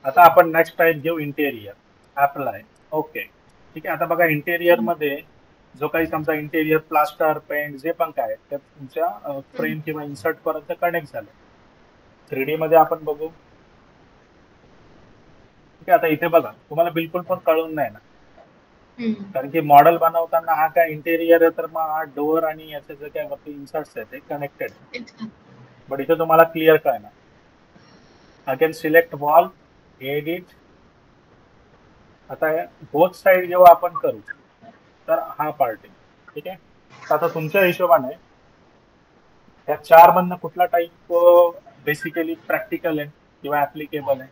आता आपण नेक्स्ट टाईप घेऊ इंटेरियर, अप्लाय ओके. ठीक आहे, आता बघा इंटेरियर मध्ये जो काही समजा इंटेरियर प्लास्टर पेंट जे पण काय ते तुमच्या फ्रेम किंवा इन्सर्ट पर्यंत कनेक्ट झालं. 3D मध्ये आपण बघू. ठीक आहे, आता इथे बघा तुम्हाला बिलकुल पण कळून नाही ना, हम्म. कारण की मॉडेल बनवताना हा काय इंटेरियर आहे, तर मग हा डोअर आणि याचे जे काय वरती इन्सर्ट्स आहेत ते कनेक्टेड. It's बट इथे तुम्हाला क्लिअर काय ना, अगेन सिलेक्ट वॉल, एडिट. आता बोथ साइड जेव्हा आपण करू तर हा पार्ट आहे. ठीक आहे. तर आता तुमच्या हिशोबाने त्या चार मधनं कुठला टाईप बेसिकली प्रॅक्टिकल आहे किंवा ऍप्लिकेबल आहे?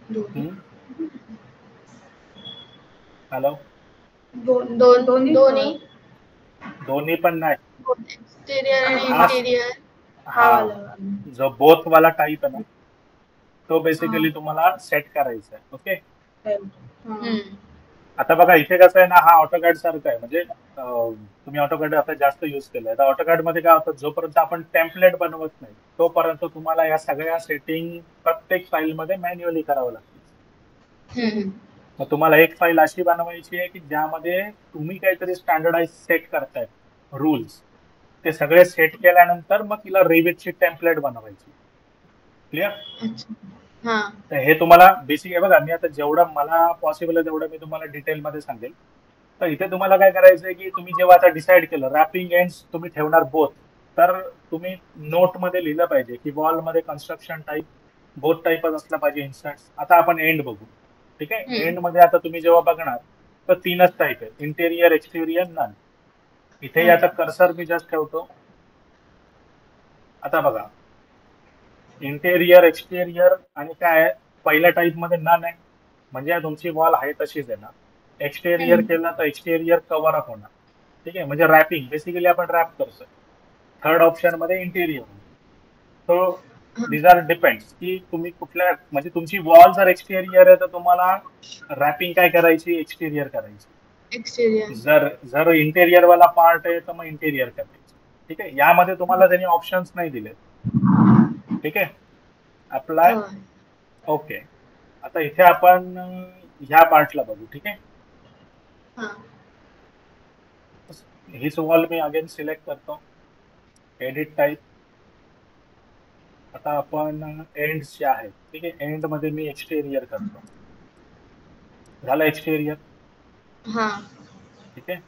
दोन्ही. हम्म? हॅलो? दोन्ही. दोन्ही पण नाही. एक्सटेरियर आणि हा इंटेरियर. हा जो बोथ वाला टाईप आहे ना, तो बेसिकली हा. तुम्हाला सेट करायचा आहे. ओके. हम्म. आता बघा इथे कसं आहे ना, हा ऑटोकॅड सारखा आहे. म्हणजे तुम्ही ऑटोकॅड आता जास्त युज केलंय. आता ऑटोकॅड मध्ये काय होतं, जोपर्यंत आपण टेम्पलेट बनवत नाही तोपर्यंत तुम्हाला या सगळ्या सेटिंग प्रत्येक फाईल मध्ये मॅन्युअली करावं लागतं. हम्म. मग तुम्हाला एक फाईल अशी बनवायची आहे की ज्यामध्ये तुम्ही काहीतरी स्टँडर्डाइज सेट करताय रूल्स, ते सगळे सेट केल्यानंतर मग तिला रेविटची टेम्पलेट बनवायची. क्लिअर? अच्छा. हा. तर हे तुम्हाला बेसिक आहे. बघा मी आता जेवढं मला पॉसिबल आहे तेवढं मी तुम्हाला डिटेलमध्ये सांगेल. तर इथे तुम्हाला काय करायचंय की तुम्ही जेव्हा आता डिसाईड केलं रॅपिंग एंड्स तुम्ही ठेवणार बोथ, तर तुम्ही नोट मध्ये लिहिलं पाहिजे की वॉल मध्ये कन्स्ट्रक्शन टाईप बोथ टाईपच असला पाहिजे इन्सर्ट. आता आपण एंड बघू. ठीक आहे. एंड मध्ये आता तुम्ही जेव्हा बघणार तर तीनच टाईप आहे, इंटेरियर, एक्सटेरियर, नन. इथे याचा कर्सर मी जस्ट ठेवतो. आता बघा इंटेरियर, एक्सटेरियर आणि काय आहे, पहिल्या टाईप मध्ये नन आहे, म्हणजे तुमची वॉल आहे तशीच आहे ना. एक्सटेरियर केलं तर एक्सटेरियर कव्हर अप होणार. ठीक आहे, म्हणजे रॅपिंग बेसिकली आपण रॅप करतोय. थर्ड ऑप्शन मध्ये interior. So these are depends की तुम्ही कुठल्या, म्हणजे तुमची वॉल जर एक्सटेरियर आहे तर तुम्हाला रॅपिंग काय करायची, एक्सटेरियर करायची. एक्सटेरियर. जर जर इंटेरियर वाला पार्ट आहे तर मग इंटेरियर करायची. ठीक आहे. यामध्ये तुम्हाला त्यांनी ऑप्शन्स नाही दिले. ठीक आहे. अप्लाय. ओके. आता इथे आपण ह्या पार्टला बघू. ठीक आहे. हीच वॉल मी अगेन सिलेक्ट करतो, एडिट टाईप. आता आपण एंड जे आहेत, ठीक आहे, एंड मध्ये मी एक्सटेरियर करतो. झालं एक्सटेरियर. ठीक आहे.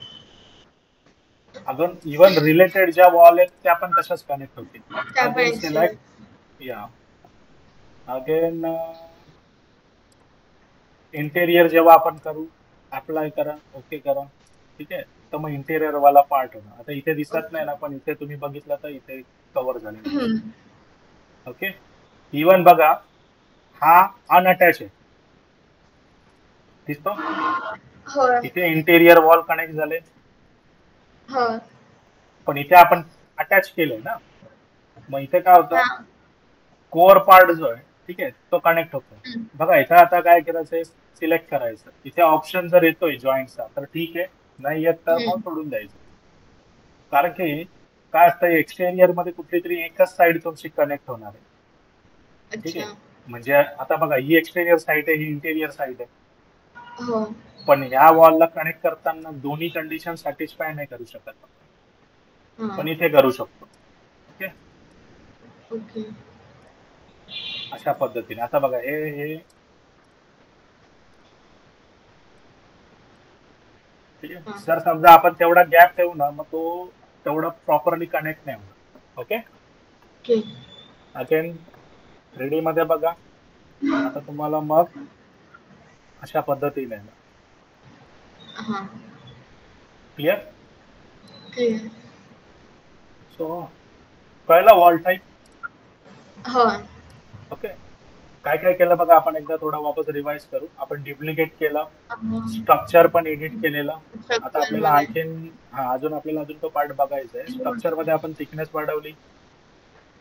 अजून इव्हन रिलेटेड ज्या वॉल आहेत त्या पण तशाच कनेक्ट होतील. अगेन सिलेक्ट, या अगेन इंटेरियर जेव्हा आपण करू, अप्लाय करा, ओके करा. ठीक आहे. तर मग इंटेरियर वाला पार्ट होणार. आता इथे दिसत नाही ना, पण इथे तुम्ही बघितलं तर इथे कव्हर झालेलं दिसतं. ओके. इव्हन बघा हा अनअटॅच आहे, दिसतो. इथे इंटेरियर वॉल कनेक्ट झाले, पण इथे आपण अटॅच केलंय ना. मग इथे काय होतं, कोअर पार्ट जो आहे, ठीक आहे, तो कनेक्ट होतो. बघा इथे आता काय करायचंय, सिलेक्ट करायचं. इथे ऑप्शन जर येतोय जॉईंटचा तर ठीक आहे, नाही येत तर मग सोडून द्यायचं. कारण की काय असतं, एक्सटेरियर मध्ये कुठली तरी एकच साइड तुमची कनेक्ट होणार आहे. ठीक आहे. म्हणजे आता बघा ही एक्सटेरियर साइड आहे, ही इंटेरियर साइड आहे. पण ह्या वॉलला कनेक्ट करताना दोन्ही कंडिशन सॅटिस्फाय नाही करू शकत, पण इथे करू शकतो. ओके. ओके. अशा पद्धतीने. आता बघा हे हे ठीक आहे. जर समजा आपण तेवढा गॅप ठेवू ना, मग तो तेवढा प्रॉपरली कनेक्ट नाही होणार. ओके. अगेन 3D मध्ये बघा. आता तुम्हाला मग अशा पद्धतीने, क्लिअर. सो पहिला वॉल टाईप. ओके. काय काय केलं बघा, आपण एकदा थोडा वापस रिवाइज करू. आपण डुप्लिकेट केलं, स्ट्रक्चर पण एडिट केलेलं. आता आपल्याला अजून आपल्याला तो पार्ट बघायचा आहे. स्ट्रक्चर मध्ये आपण थिकनेस वाढवली,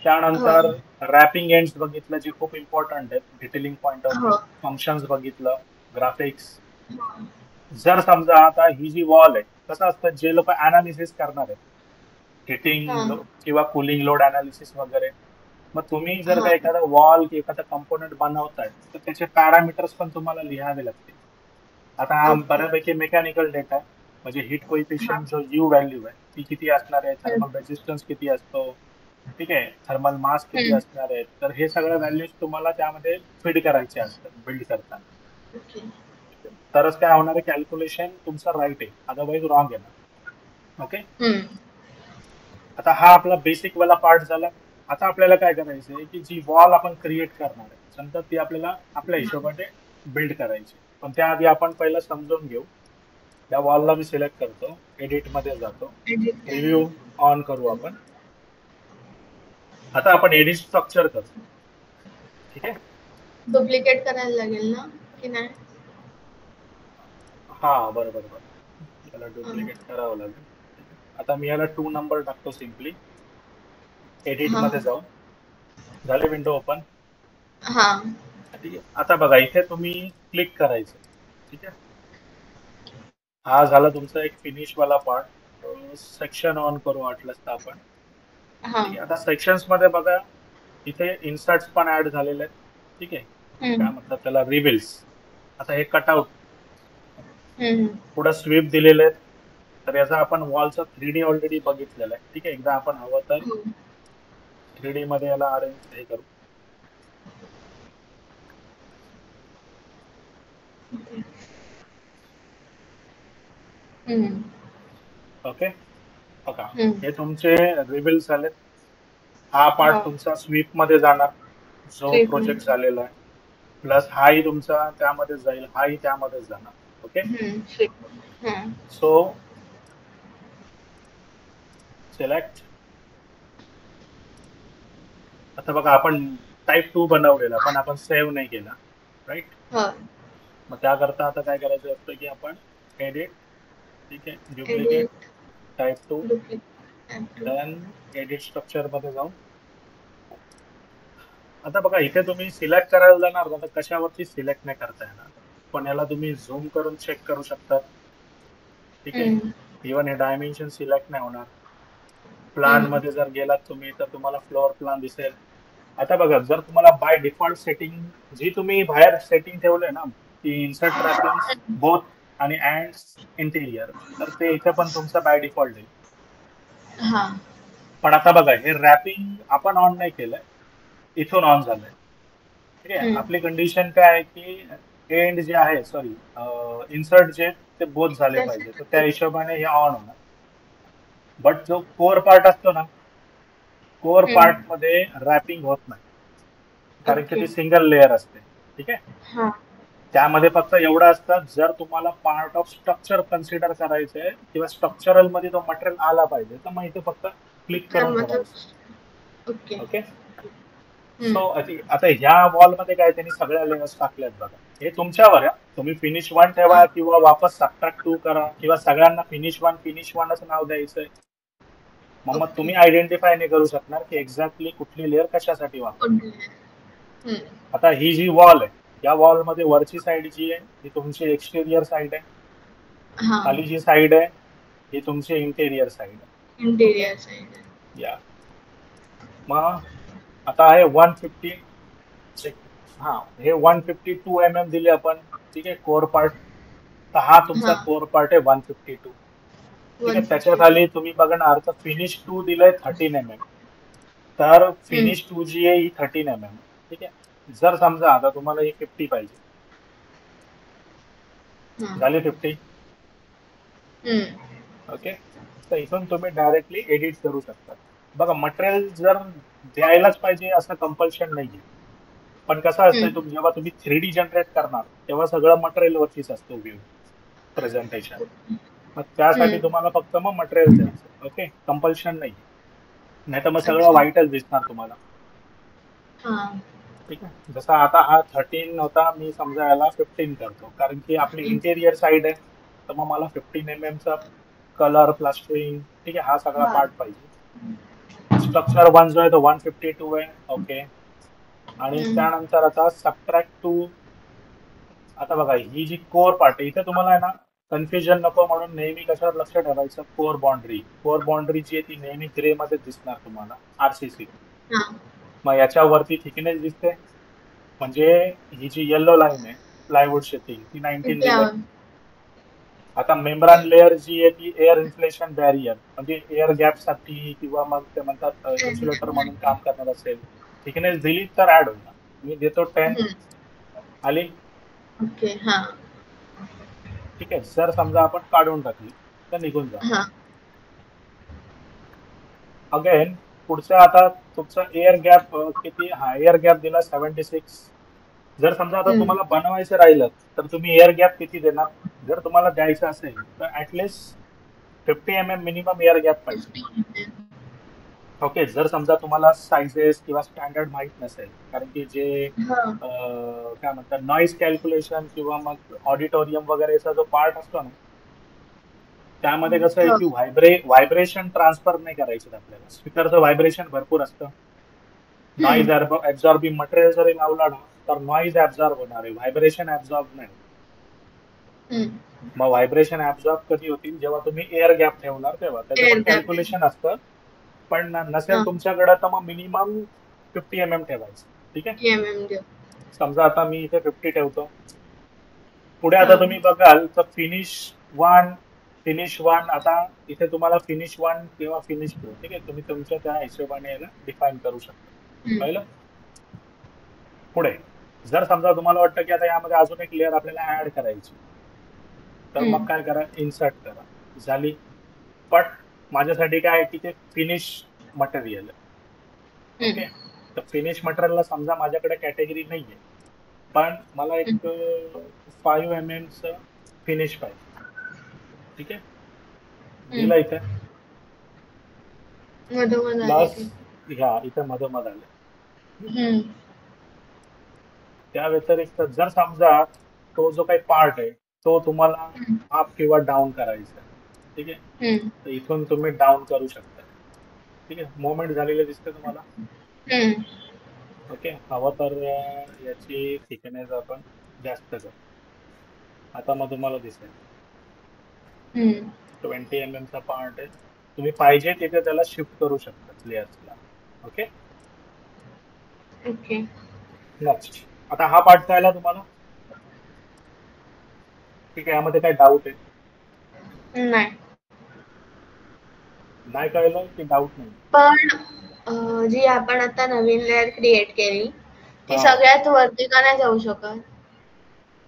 त्यानंतर रॅपिंग एंड्स बघितलं जे खूप इम्पॉर्टंट आहेत detailing point of view. Functions बघितलं, ग्राफिक्स. जर समजा आता ही जी वॉल आहे, कसं असतं, जे लोक अनालिसिस करणार आहेत, हिटिंग किंवा कुलिंग लोड अनालिसिस वगैरे, मग तुम्ही जर का एखादा वॉल किंवा एखादा कंपोनंट बनवताय तर त्याचे पॅरामीटर्स पण तुम्हाला लिहावे लागतील. आता हा बऱ्यापैकी मेकॅनिकल डेटा आहे, म्हणजे हिट कोइफिशियंट जो यू व्हॅल्यू आहे ती किती असणार आहे, थर्मल रेजिस्टन्स किती असतो, ठीक आहे, थर्मल मास किती हम्म. असणार आहे, तर हे सगळ्या व्हॅल्यूज तुम्हाला त्यामध्ये फीड करायचे असतात बिल्ड करताना. ओके. तरच काय होणार आहे, कॅल्क्युलेशन तुमचं राईट आहे, अदरवाईज रॉंग येणार. ओके. हम्म. आता हा आपला बेसिक वाला पार्ट झाला. आता आपल्याला काय करायचं आहे की जी वॉल आपण क्रिएट करणार आहे समजा ती आपल्याला आपल्या हिशोबाने बिल्ड करायची, पण त्याआधी आपण पहिलं समजून घेऊ. त्या वॉलला मी सिलेक्ट करतो, एडिट मध्ये जातो, एडिट करा. प्रिव्ह्यू ऑन करू आपण. आता आपण एडिट स्ट्रक्चर करू. ठीक आहे. डुप्लिकेट करायला लागेल ना की नाही? हा बरोबर बरोबर, याला हा. डुप्लिकेट करावं लागेल. ठीक आहे. आता मी याला 2 नंबर टाकतो सिम्पली. एडिट हा. मध्ये जाऊन झाले विंडो ओपन. हा. ठीक आहे. आता बघा इथे तुम्ही क्लिक करायचं. ठीक आहे. हा झाला तुमचा एक फिनिश वाला पार्ट. सेक्शन ऑन करू वाटलंच तर आपण. हा. ठीक आहे. आता सेक्शन्स मध्ये बघा इथे इन्सर्ट्स पण ऍड झालेले आहेत. ठीक आहे. काय हम्म. म्हणतात त्याला, रिव्हिल्स. आता हे कटआउट हम्म. पुढे स्वीप दिलेले आहेत. तर याचा आपण वॉलचा 3D ऑलरेडी बघितलेला आहे. ठीक आहे. एकदा आपण हवं तर हम्म. 3D मध्ये याला अरेंज हे करू. हम्म. ओके. बघा हम्म. हे तुमचे रिव्हिल्स झालेत. हा पार्ट हा. तुमचा स्वीप मध्ये जाणार, जो स्ट्रीप प्रोजेक्ट मध्ये. झालेला आहे. प्लस हाही तुमचा त्यामध्ये जाईल, हाही त्यामध्ये जाणार. ओके. स्ट्रीप. हा. So select. आता बघा आपण टाईप 2 बनवलेला पण आपण सेव्ह नाही केला, राईट. हा. मग त्याकरता आता काय करायचं असतं की आपण एडिट, ठीक आहे, duplicate, edit. Type 2, duplicate. Then edit structure मध्ये जाऊन. आता बघा इथे तुम्ही सिलेक्ट करायला जाणार ना, तर कशावरती सिलेक्ट नाही करता येणार, पण याला तुम्ही झूम करून चेक करू शकता. ठीक आहे. हम्म. इव्हन हे डायमेन्शन सिलेक्ट नाही होणार. प्लान हम्म. मध्ये जर गेलात तुम्ही तर तुम्हाला फ्लोअर प्लान दिसेल. आता बघा जर तुम्हाला बाय डिफॉल्ट सेटिंग जी तुम्ही बाहेर सेटिंग ठेवले ना, की इन्सर्ट रॅपिंग बोथ आणि अँड इंटिरियर, तर ते इथे पण तुमचं बाय डिफॉल्ट आहे. हा. पण आता बघा हे रॅपिंग आपण ऑन नाही केलंय, इथून ऑन झालंय. ठीक आहे. हम्म. आपली कंडिशन काय आहे की एंड जे आहे, सॉरी, इन्सर्ट जे ते बोथ झाले पाहिजे, तर त्या हिशोबाने हे ऑन होणार. बट जो कोर पार्ट असतो ना, कोर हम्म. पार्ट मध्ये रॅपिंग होत नाही, कारण की ओके. ती सिंगल लेअर असते. ठीक आहे. हा. त्यामध्ये फक्त एवढं असतं, जर तुम्हाला पार्ट ऑफ स्ट्रक्चर कन्सिडर करायचंय किंवा स्ट्रक्चरल मध्ये तो मटेरियल आला पाहिजे, तर मग इथे फक्त क्लिक तर करून मतलब ठेवायचं. ओके. ओके. हम्म. सो आता ह्या वॉल मध्ये काय त्यांनी सगळ्या लेयर्स टाकल्यात बघा. हे तुमच्यावर आहे, तुम्ही फिनिश 1 हा. ठेवा किंवा वापस सबट्रॅक्ट 2 करा किंवा सगळ्यांना फिनिश 1 असं नाव द्यायचंय. मग ओके. तुम्ही आयडेंटिफाय नाही करू शकणार की एक्झॅक्टली कुठली लेअर कशासाठी वापरली. हम्म. आता ही जी वॉल आहे, या वॉल मध्ये वरची साईड जी आहे ही तुमची एक्सटेरियर साईड आहे, हा. खाली जी साईड आहे ही तुमची इंटेरियर साईड आहे. ओके. Interior side. या मग आता आहे 150. हा, हे 152 दिले आपण. ठीक आहे. कोर पार्ट, तर हा तुमचा हा. कोर पार्ट आहे 152. ठीक आहे. त्याच्या 152. खाली तुम्ही बघणार तर फिनिश 2 दिलंय 13 तर हम्म. फिनिश 2 जी आहे ही 13 ठीक आहे. जर समजा आता तुम्हाला ही 50 पाहिजे, हा. झाली 50. हम्म. ओके. तर इथून तुम्ही डायरेक्टली एडिट करू शकता. बघा मटेरियल जर द्यायलाच पाहिजे असं कंपल्शन नाहीये, पण कसं असतंय हम्म. जेव्हा तुम्ही 3D जनरेट करणार तेव्हा सगळं मटेरियल वरतीच असतो व्ह्यू प्रेझेंटेशन. मग त्यासाठी हम्म. तुम्हाला फक्त मग मटेरियल द्यायचं. ओके. कंपल्शन नाही, नाही तर मग सगळं अच्छा. व्हाईटच दिसणार तुम्हाला. हा. ठीक आहे. जसा आता हा 13 होता, मी समजा याला 15 करतो, कारण की आपली 15. इंटेरियर साईड आहे, तर मग मला 15 चा कलर प्लास्टरिंग, ठीक आहे, हा सगळा हा. पार्ट पाहिजे. स्ट्रक्चर 1 जो आहे तो 152 आहे. ओके. आणि हम्म. त्यानंतर आता सबट्रॅक्ट 2. आता बघा ही जी कोर पार्ट आहे, इथे तुम्हाला आहे ना कन्फ्युजन नको म्हणून नेहमी कशावर लक्ष ठेवायचं, कोर बाउंड्री. कोर बाउंड्री जी आहे ती नेहमी ग्रे मध्ये दिसणार तुम्हाला, आरसीसी. हा. मग याच्यावरती थिकनेस दिसते, म्हणजे ही जी येल्लो लाईन आहे प्लायवूड शेटिंग ती 19 दिले. त्यावर. आता मेम्ब्रान लेअर जी आहे ती एअर इन्फ्लेशन बॅरियर म्हणजे एअर गॅप साठी किंवा मग ते म्हणतात इन्सुलेटर म्हणून काम करणार असेल, थिकनेस दिली तर ऍड होईल. मी देतो 10. आली. ओके. हा. ठीक आहे. जर समजा आपण काढून टाकली तर निघून जा. हा. अगेन पुढचा आता तुमचा एअर गॅप किती, हा एअर गॅप दिला 76. जर समजा आता तुम्हाला बनवायचं राहिलं तर तुम्ही एअर गॅप किती देणार? जर तुम्हाला द्यायचं असेल तर at least 50 mm minimum air gap पाहिजे. 50 ओके. जर समजा तुम्हाला सायझेस किंवा स्टँडर्ड माहित नसेल, कारण की जे हा. काय म्हणतात नॉईज कॅल्क्युलेशन किंवा मग ऑडिटोरियम वगैरेचा जो पार्ट असतो ना, त्यामध्ये कसं आहे हो. की व्हायब्रेशन ट्रान्सफर नाही करायचे आपल्याला. स्पीकरचं व्हायब्रेशन भरपूर असतं. नॉईज ऍब्झॉर्बिंग मटेरियल जरी लावला ना तर नॉईज ऍब्झॉर्ब होणार आहे, व्हायब्रेशन ऍब्झॉर्ब नाही. मग व्हायब्रेशन ऍब्झॉर्ब कधी होतील? जेव्हा तुम्ही एअर गॅप ठेवणार तेव्हा. त्याचं एअर पण गॅप. कॅल्क्युलेशन असतं, पण नसेल हा. तुमच्याकडे तर मग मिनिमम 50 mm ठेवायचं. ठीक आहे. देऊ. समजा आता मी इथे 50 ठेवतो. पुढे हा. आता तुम्ही बघाल तर फिनिश वन आता इथे तुम्हाला फिनिश 1 किंवा फिनिश 2, ठीक आहे, तुम्ही तुमच्या त्या हिशोबाने याला डिफाईन करू शकता. पाहिलं. पुढे जर समजा तुम्हाला वाटतं की आता यामध्ये अजून एक लेअर आपल्याला ऍड करायची, तर मग काय करा, इन्सर्ट करा. झाली. पण माझ्यासाठी काय आहे की ते फिनिश मटेरियल आहे. ओके. तर फिनिश मटेरियलला समजा माझ्याकडे कॅटेगरी नाहीये, पण मला एक 5 mm फिनिश पाहिजे. ठीक आहे. दिला इथे. मधोमध आले प्लस ते. ह्या इथे मधोमध आले. त्या व्यतिरिक्त जर समजा तो जो काही पार्ट आहे तो तुम्हाला अप किंवा डाऊन करायचा आहे, ठीक आहे, तर इथून तुम्ही डाऊन करू शकता. ठीक आहे. मोमेंट झालेले दिसते तुम्हाला. ओके. हवं तर याची थिकनेस आपण जास्त करू. आता मग तुम्हाला दिसेल 20 mm चा पार्ट आहे. तुम्ही पाहिजे तिथे त्याला शिफ्ट करू शकता लेयर्सला. ओके. ओके. नेक्स्ट. आता हा पार्ट कळला तुम्हाला? ठीक आहे. यामध्ये काय डाऊट आहे? नाही. नाही कळलं की डाऊट नाही? पण जी आपण आता नवीन लेअर क्रिएट केली ती हा, सगळ्यात वरती का नाही जाऊ शकत?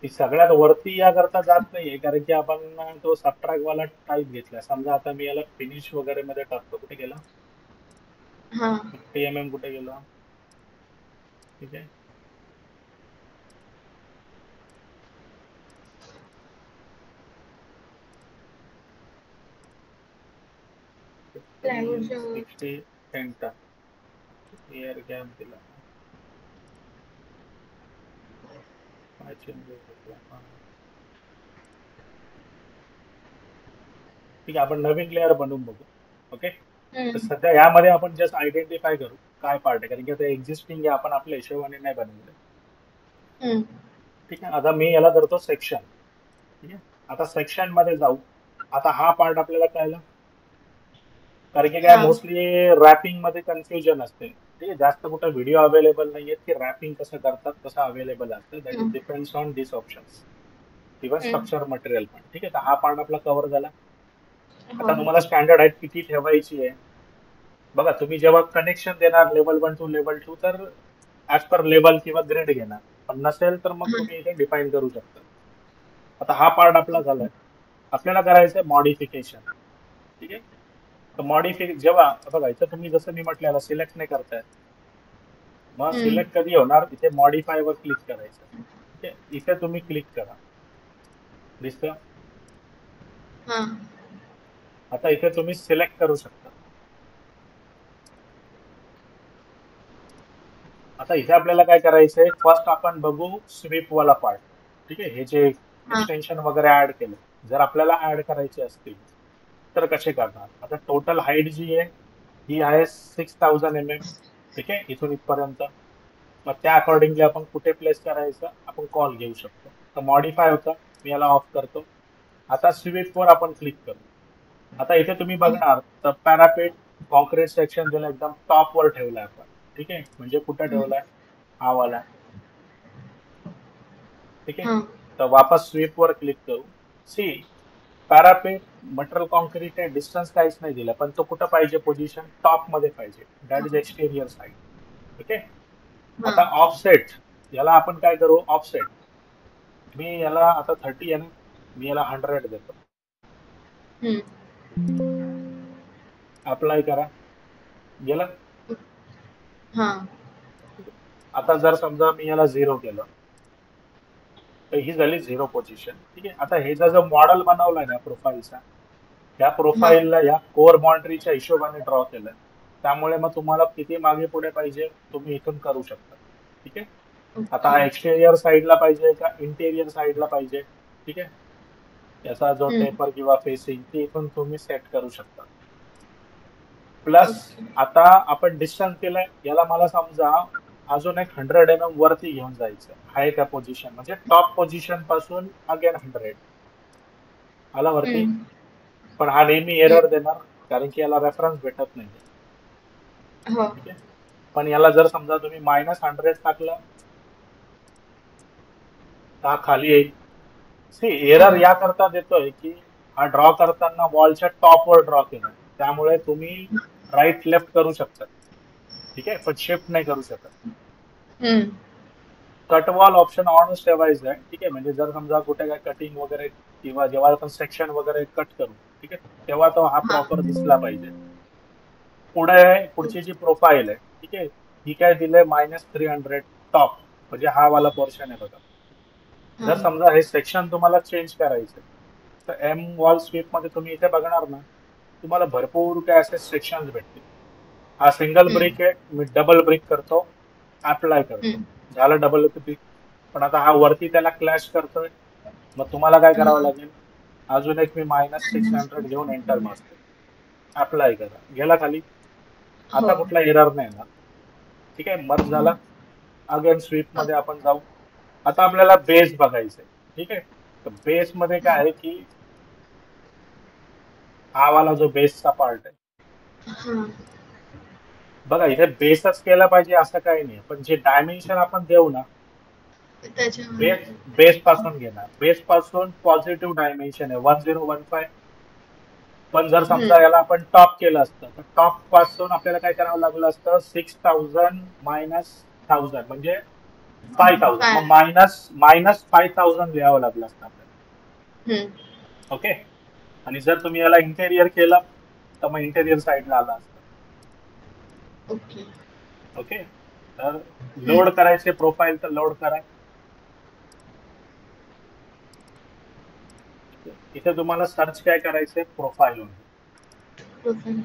ती सगळ्यात वरती या करता जात नाहीये, कारण की आपण तो सबट्रॅक्ट वाला टाईप घेतला. समजा आता मी याला फिनिश वगैरे मध्ये टाकतो. कुठे गेला? हा. 50 mm कुठे गेला? ठीक आहे. प्लायवूडच्या 60 सेंटर एअर गॅप दिला. काय चेंजेस होते? ठीक आहे. आपण नवीन लेअर बनवून बघू. ओके. तर सध्या यामध्ये आपण जस्ट आयडेंटिफाय करू काय पार्ट आहे, कारण की आता एक्झिस्टिंग आहे, आपण आपल्या हिशोबाने नाही बनवलं. ठीक आहे. आता मी याला करतो सेक्शन. ठीक आहे. आता सेक्शन मध्ये जाऊ. आता हा पार्ट आपल्याला कळला, कारण की काय हा. मोस्टली रॅपिंग मध्ये कन्फ्युजन असते. ठीक आहे. जास्त कुठे व्हिडिओ अवेलेबल नाहीये की रॅपिंग कसं करतात, कसं अवेलेबल असतं. That is depends on this options किंवा स्ट्रक्चर मटेरियल पण. ठीक आहे. तर हा पार्ट आपला कव्हर झाला. आता तुम्हाला स्टँडर्ड हाईट किती ठेवायची आहे बघा. तुम्ही जेव्हा कनेक्शन देणार लेवल 1 टू लेवल 2 तर ऍज पर लेवल किंवा ग्रेड घेणार, पण नसेल तर मग तुम्ही इथे डिफाईन करू शकता. आता हा पार्ट आपला झालाय. आपल्याला करायचंय मॉडिफिकेशन. ठीक आहे. तर जेव्हा बघा इथं तुम्ही जसं मी म्हटलं सिलेक्ट नाही करताय, मग सिलेक्ट कधी होणार? इथे मॉडिफाय वर क्लिक करायचं. ठीक आहे. इथे तुम्ही क्लिक करा. दिसतं? हा. आता इथे तुम्ही सिलेक्ट करू शकता. आता इथे आपल्याला काय करायचंय, फर्स्ट आपण बघू स्वीप वाला पार्ट. ठीक आहे. हे जे एक्सटेन्शन वगैरे ऍड केलं, जर आपल्याला ऍड करायचे असतील तर कसे करणार? आता टोटल हाईट जी आहे ही आहे 6000 mm. ठीक आहे. इथून इथपर्यंत. मग त्या अकॉर्डिंगली आपण कुठे प्लेस करायचं आपण कॉल घेऊ शकतो. तर मॉडिफाय होता, मी याला ऑफ करतो. आता स्वीप वर आपण क्लिक करू. आता इथे तुम्ही बघणार तर पॅरापेट कॉन्क्रीट सेक्शन ज्याला एकदम टॉप वर ठेवलाय आपण. ठीक आहे. म्हणजे कुठे ठेवलाय? हा वाला. ठीक आहे. तर वापस स्वीप वर क्लिक करू. सी पॅरापेट मटेरियल कॉन्क्रीट आहे, डिस्टन्स काहीच नाही दिलं, पण तो कुठं पाहिजे पोझिशन? टॉप मध्ये पाहिजे. That is exterior side. Okay. हा आता ऑफसेट, याला आपण काय करू? ऑफसेट, मी याला आता 30 आहे ना, मी याला 100 देतो. अप्लाय करा, गेलं. हा आता जर समजा मी याला 0 केलं तर ही झाली 0 पोझिशन. ठीक आहे. आता हे जो मॉडेल बनवलाय ना प्रोफाईलचा, या हा प्रोफाईलला या कोर बाउंड्रीच्या हिशोबाने ड्रॉ केलं. त्यामुळे मग तुम्हाला किती मागे पुढे पाहिजे तुम्ही इथून करू शकता. ठीक आहे. आता ओके हा एक्सटेरियर साईडला पाहिजे का इंटेरियर साईडला पाहिजे? ठीक आहे. याचा जो टेपर किंवा फेसिंग ते इथून तुम्ही सेट करू शकता. प्लस ओके आता आपण डिस्टन्स केलंय, याला मला समजा अजून एक 100 वरती घेऊन जायचं आहे. त्या पोझिशन म्हणजे टॉप पोझिशन पासून अगेन 100 आला वरती. पण हा नेहमी एरर देणार, कारण की याला रेफरन्स भेटत नाही. हो ठीक आहे. पण याला जर समजा तुम्ही -100 टाकलं तर हा खाली येईल. सी हा एरर या करता देतोय की हा ड्रॉ करताना वॉलच्या टॉपवर ड्रॉ केलाय, त्यामुळे तुम्ही राईट लेफ्ट करू शकता. ठीक आहे, पण शिफ्ट नाही करू शकत. कट वॉल ऑप्शन ऑनच ठेवायचं आहे. ठीक आहे. म्हणजे जर समजा कुठे काय कटिंग वगैरे किंवा जेव्हा आपण सेक्शन वगैरे कट करू, ठीक आहे, तेव्हा तो हा हा प्रॉपर दिसला पाहिजे. पुढे पुढची जी प्रोफाईल आहे, ठीक आहे, ही काय दिलंय -300 टॉप, म्हणजे हा वाला पोर्शन आहे बघा. हा जर समजा हे सेक्शन तुम्हाला चेंज करायचं तर एम वॉल स्वीप मध्ये तुम्ही इथे बघणार ना, तुम्हाला भरपूर काय असे सेक्शन भेटतील. हा सिंगल ब्रिक आहे, मी डबल ब्रिक करतो, अप्लाय करतो, झालं डबल ब्रिक. पण आता हा वरती त्याला क्लॅश करतोय, मग तुम्हाला काय करावं लागेल? अजून एक मी -600 घेऊन एंटर मारतो, अप्लाय करा, गेला खाली. हो आता कुठला एरर नाही येणार. ठीक आहे. मर्ज झाला. अगेन स्वीप मध्ये आपण जाऊ. आता आपल्याला बेस बघायचंय. ठीक आहे. तर बेस मध्ये काय आहे की हा वाला जो बेसचा पार्ट आहे हा बघा, इथे बेसच केला पाहिजे असं काही नाही, पण जे डायमेन्शन आपण देऊ ना, त्याच्यावर बेस बेस पासून घेणार. बेस पासून पॉझिटिव्ह डायमेन्शन आहे 1015. पण जर समजा याला आपण टॉप केलं असतं तर टॉप पासून आपल्याला काय करावं लागलं असतं? 6000 -1000 म्हणजे 5000. मग -5000 लिहावं लागलं असतं आपल्याला. ओके. आणि जर तुम्ही याला इंटेरियर केलं तर मग इंटेरियर साईडला आला असतं. Okay okay. तर लोड करायचे प्रोफाईल तर लोड करा. इथे तुम्हाला सर्च काय करायचंय? प्रोफाईल मध्ये. प्रोफाईल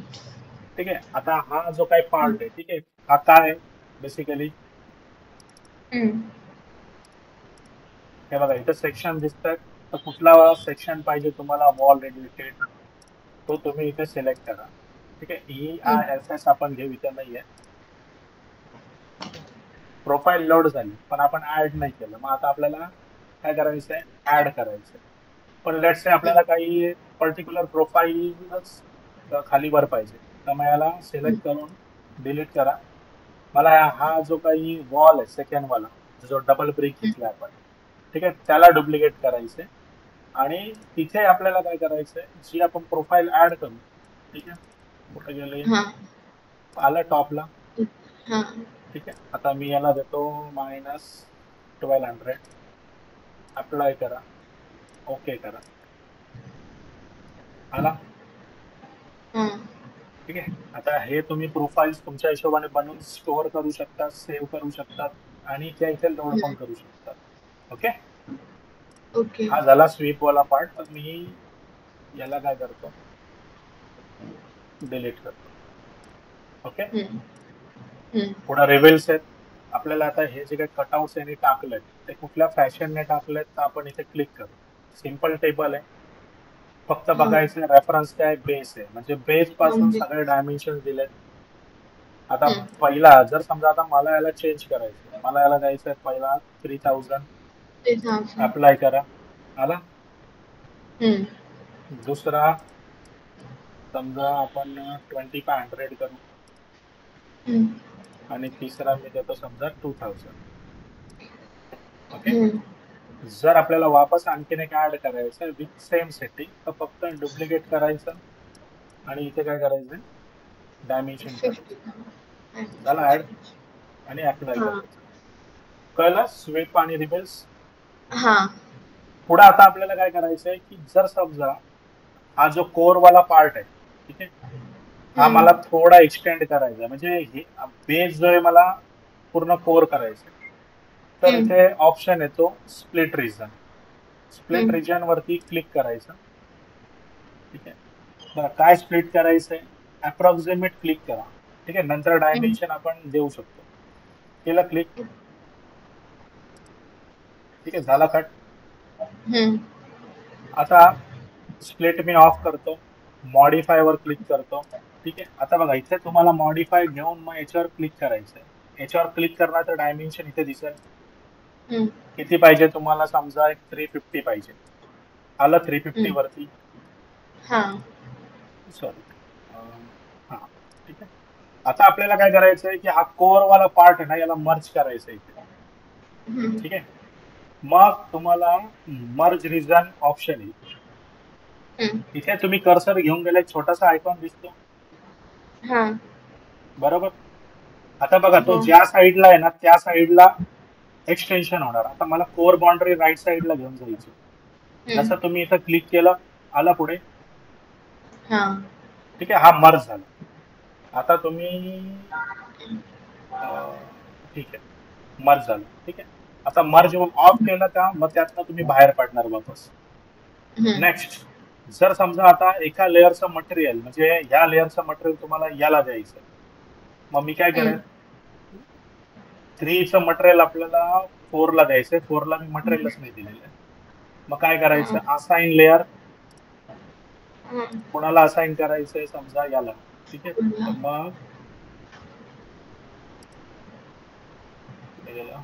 ठीक आहे. आता हा जो काही पार्ट आहे, ठीक आहे, हा काय आहे बेसिकली? हे बघा, इथे सेक्शन दिसतात. तर कुठला सेक्शन पाहिजे तुम्हाला वॉल रिलेटेड तो तुम्ही इथे सिलेक्ट करा. ठीक आहे. EISS आपण घेऊ, इथे नाहीये. प्रोफाईल लोड झाली पण आपण ऍड नाही केलं. मग आता आपल्याला काय करायचंय? ऍड करायचंय. पण लेट्स से आपल्याला काही पर्टिक्युलर प्रोफाईलच खाली वर पाहिजे, तर मग याला सिलेक्ट करून डिलीट करा. मला हा जो काही वॉल आहे सेकंड वाला, जो डबल ब्रिक घेतला आपण, ठीक आहे, त्याला डुप्लिकेट करायचंय. आणि तिथे आपल्याला काय करायचंय? जी आपण प्रोफाईल ऍड करू, ठीक आहे, कुठे गेले? हा आलं टॉपला. हा ठीक आहे. आता मी याला देतो -1200. अप्लाय करा, ओके करा, आला. हा ठीक आहे. आता हे तुम्ही प्रोफाईल्स तुमच्या हिशोबाने बनवून स्टोअर करू शकता, सेव्ह करू शकतात आणि त्या इथे लोड पण करू शकतात. ओके. ओके हा झाला स्वीप वाला पार्ट. तर मी याला काय करतो? डिलीट करतो. ओके. पुढे रिव्हिल्स आहेत. आपल्याला आता हे जे काही कटआउट्स यांनी टाकलेत ते कुठल्या फॅशनने टाकलेत तर आपण इथे क्लिक करू. सिंपल टेबल आहे. फक्त हा बघायचं रेफरन्स काय? बेस आहे, म्हणजे बेस पासून म्हणजे सगळे डायमेन्शन दिलेत. आता पहिला जर समजा आता मला याला चेंज करायचं, मला याला द्यायचं पहिला 3000. 3000 अप्लाय करा, आला. दुसरा समजा आपण 2500 करू आणि तिसरा मी देतो समजा 2000. ओके. जर आपल्याला वापस आणखीन एक ऍड करायचं विथ सेम सेटिंग तर फक्त डुप्लिकेट करायचं आणि इथे काय करायचं डायमेन्शन 50. करायचं. झाला ऍड अच्छा. आणि अप्लाय हाँ करायचं. कळलं स्वीप आणि रिबेल्स. हाँ. पुढे आता आपल्याला काय करायचंय की जर समजा हा जो कोर वाला पार्ट आहे ठीक आहे हा हम्म. मला थोडा एक्सटेंड करायचा आहे. म्हणजे हे बेस जो आहे मला पूर्ण कोर करायचा आहे. तर हम्म. इथे ऑप्शन येतो स्प्लिट रिजन. स्प्लिट हम्म. रिजन वरती क्लिक करायचं. ठीक आहे बरं काय स्प्लिट करायचंय अप्रॉक्सिमेट क्लिक करा. ठीक आहे नंतर हम्म. डायमेन्शन आपण देऊ शकतो. केलं क्लिक. ठीक आहे झाला कट. हम्म. आता स्प्लिट मी ऑफ करतो. मॉडीफाय वर क्लिक करतो. ठीक आहे आता बघा इथे तुम्हाला मॉडीफाय घेऊन मग याच्यावर क्लिक करायचंय. याच्यावर क्लिक करणार तर डायमेन्शन इथे दिसेल. हम्म. किती पाहिजे तुम्हाला समजा एक 350 पाहिजे. आलं 350 हम्म. वरती. हाँ. सॉरी हा ठीक आहे. आता आपल्याला काय करायचंय की हा कोर वाला पार्ट आहे ना याला मर्ज करायचं इथे. हम्म. ठीक आहे मग तुम्हाला मर्ज रिजन ऑप्शन येईल. हम्म. इथे तुम्ही कर्सर घेऊन गेला एक छोटासा आयकॉन दिसतो हाँ. बरोबर. आता बघा तो हो. ज्या साईडला आहे ना त्या साईडला एक्सटेन्शन होणार. आता मला कोर बाउंड्री राईट साईडला घेऊन जायची. हम्म. जसं तुम्ही इथं क्लिक केलं आला पुढे. हाँ. ठीक आहे हा मर्ज झाला. आता तुम्ही ठीक आहे मर्ज झालं. ठीक आहे आता मर्ज ऑफ केलं का मग त्यातनं तुम्ही बाहेर पडणार वापस. हम्म. नेक्स्ट जर समजा आता एका लेअरचं मटेरियल म्हणजे ह्या लेअरचं मटेरियल तुम्हाला याला द्यायचं मग मी काय करेन हम्म. 3चं मटेरियल आपल्याला 4ला द्यायचंय. 4ला मी मटेरियलच नाही दिलेलं. मग काय हाँ. करायचं असाइन लेअर हाँ. कोणाला असाइन करायचंय समजा याला. ठीक आहे तर मग कुठे गेला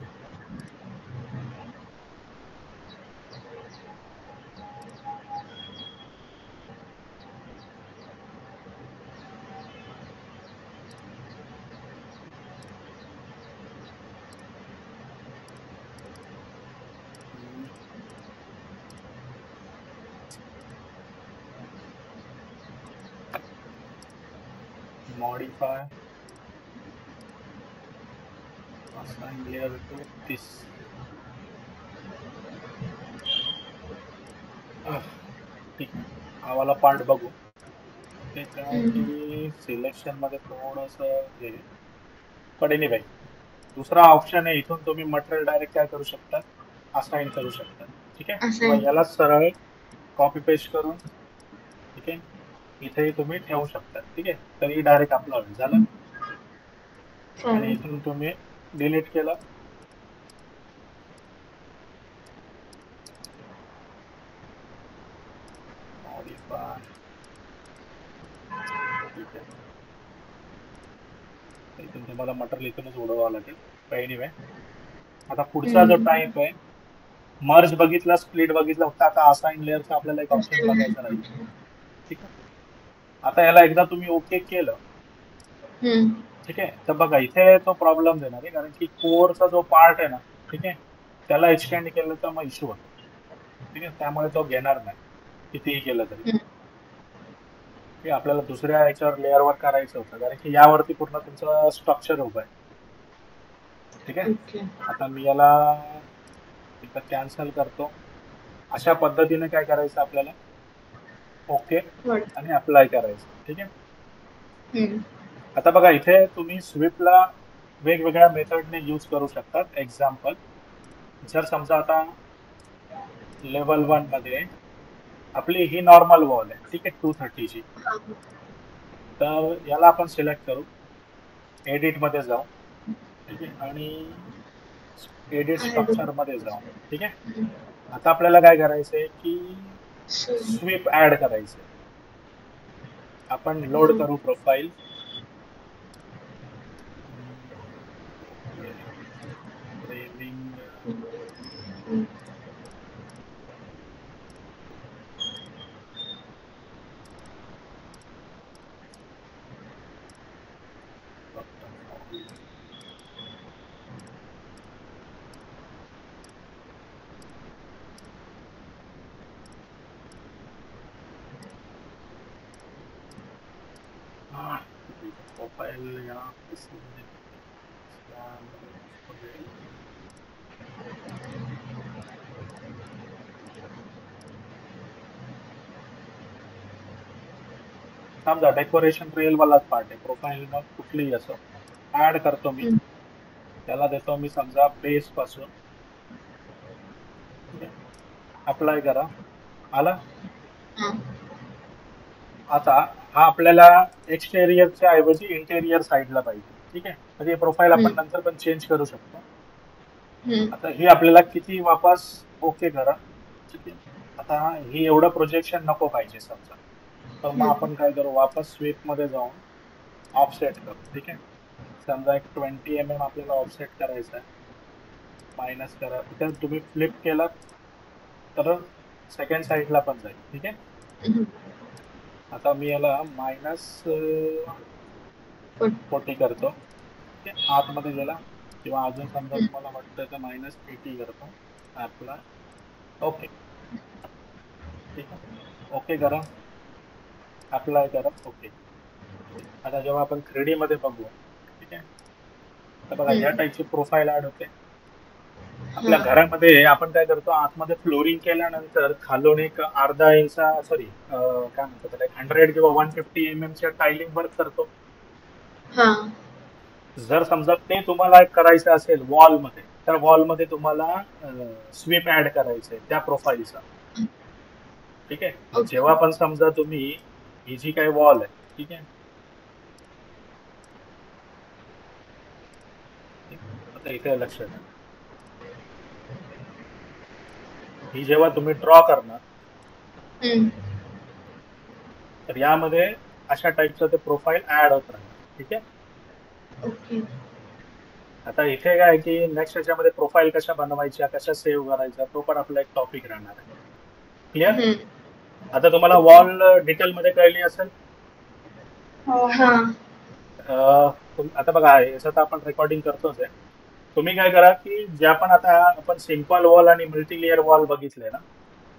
मॉडिफाय असाइन लेअर टू दिस. ठीक आहे हा वाला पार्ट बघू. ते काय हम्म. की सिलेक्शन मध्ये थोडस हे पण एनिवे दुसरा ऑप्शन आहे इथून तुम्ही मटेरियल डायरेक्ट काय करू शकता असाइन करू शकता. ठीक आहे किंवा असाइन. याला सरळ कॉपी पेस्ट करून ठीक आहे इथे तुम्ही ठेवू शकता. ठीक आहे तरी डायरेक्ट अपलोड झालं. आणि चालेल. इथून तुम्ही डिलीट केलं. मॉडिफाय ठीक आहे इथून तुम्हाला मटेरियल इथूनच उडवावं लागेल. एनिवे आता पुढचा जो हम्म. टाईप आहे मर्ज बघितला स्प्लिट बघितला फक्त आता असाइन लेअरचा आपल्याला एक ऑप्शन असाइन. बघायचा राहील. ठीक आहे आता याला एकदा तुम्ही ओके केलं. हम्म. ठीक आहे तर बघा इथे तो प्रॉब्लेम देणार आहे कारण की कोरचा जो पार्ट आहे ना ठीक आहे त्याला एक्सटेंड केलं तर मग इश्यू होतो. ठीक आहे त्यामुळे तो घेणार नाही कितीही केलं तरी. हम्म. की आपल्याला दुसऱ्या याच्यावर लेअरवर करायचं होतं कारण की यावरती पूर्ण तुमचं स्ट्रक्चर उभं आहे. ठीक आहे ओके. आता मी याला इथं कॅन्सल करतो. अशा पद्धतीने काय करायचं आपल्याला ओके थोडं. आणि अप्लाय करायचं. ठीक आहे हम्म. आता बघा इथे तुम्ही स्विपला वेगवेगळ्या मेथडने यूज करू शकतात. एक्झाम्पल जर समजा आता लेवल 1 मध्ये आपली ही नॉर्मल वॉल आहे. ठीक आहे 230ची. हाँ. तर याला आपण सिलेक्ट करू एडिट मध्ये जाऊ. ठीक आहे आणि एडिट हार्ड. स्ट्रक्चर मध्ये जाऊ. ठीक आहे आता आपल्याला काय करायचंय की सॉरी. स्वीप ऍड करायचंय. आपण लोड हाँ. करू प्रोफाईल. फ्रेमिंग हम्म. प्रोफाइल यहाँ पे select करके इसको ले लो। समजा डेकोरेशन रेल वालाच पार्ट आहे, प्रोफाईल मग कुठलीही असो ऍड करतो मी, त्याला देतो मी समजा बेस पासून, अप्लाय करा, आला. हा. आता हा आपल्याला एक्सटेरियरच्या ऐवजी इंटेरियर साईडला पाहिजे, ठीक आहे. म्हणजे प्रोफाईल आपण नंतर पण चेंज करू शकतो. आता ही आपल्याला किती वापस ओके करा, ठीक आहे. आता ही एवढं प्रोजेक्शन नको पाहिजे समजा, तर मग आपण काय करू, वापस स्वीप मध्ये जाऊन ऑफसेट करू, ठीक आहे. समजा एक 20 mm आपल्याला ऑफसेट करायचा आहे, मायनस करा, इथे तुम्ही फ्लिप केलात तर सेकंड साईडला पण जाईल, ठीक आहे. आता मी याला -40 करतो, ठीक आहे. आतमध्ये गेला, किंवा अजून समजा तुम्हाला वाटतं तर -80 करतो, अप्लाय, ओके, ठीक आहे. ओके करा, अप्लाय करा, ओके. आता जेव्हा आपण 3D मध्ये बघू, ठीक आहे, तर बघा या टाईपची प्रोफाईल ऍड होते. आपल्या घरामध्ये आपण काय करतो, आतमध्ये फ्लोरिंग केल्यानंतर खालून एक अर्धा इंचा, सॉरी काय म्हणतो त्याला, 100 किंवा 150 mm च्या टायलिंग वर्क करतो. जर समजा ते तुम्हाला करायचं असेल वॉलमध्ये, तर वॉलमध्ये तुम्हाला स्वीप ऍड करायचंय त्या प्रोफाईलचा, ठीक आहे. जेव्हा पण समजा तुम्ही ही जी काही वॉल आहे, ठीक आहे, आता इथे लक्ष द्या, ही जेव्हा तुम्ही ड्रॉ करणार, तर यामध्ये अशा टाईपचं ते प्रोफाईल ऍड होत राहणार, ठीक आहे. आता इथे काय की नेक्स्ट याच्यामध्ये प्रोफाईल कशा बनवायच्या, कशा सेव्ह करायच्या, तो पण आपला एक टॉपिक राहणार आहे. क्लिअर. आता तुम्हाला वॉल डिटेल मध्ये कळली असेल. आता बघा, याचं तर आपण रेकॉर्डिंग करतोच आहे. तुम्ही काय करा की ज्या पण आता आपण सिंपल वॉल आणि मल्टीलेअर वॉल बघितले ना,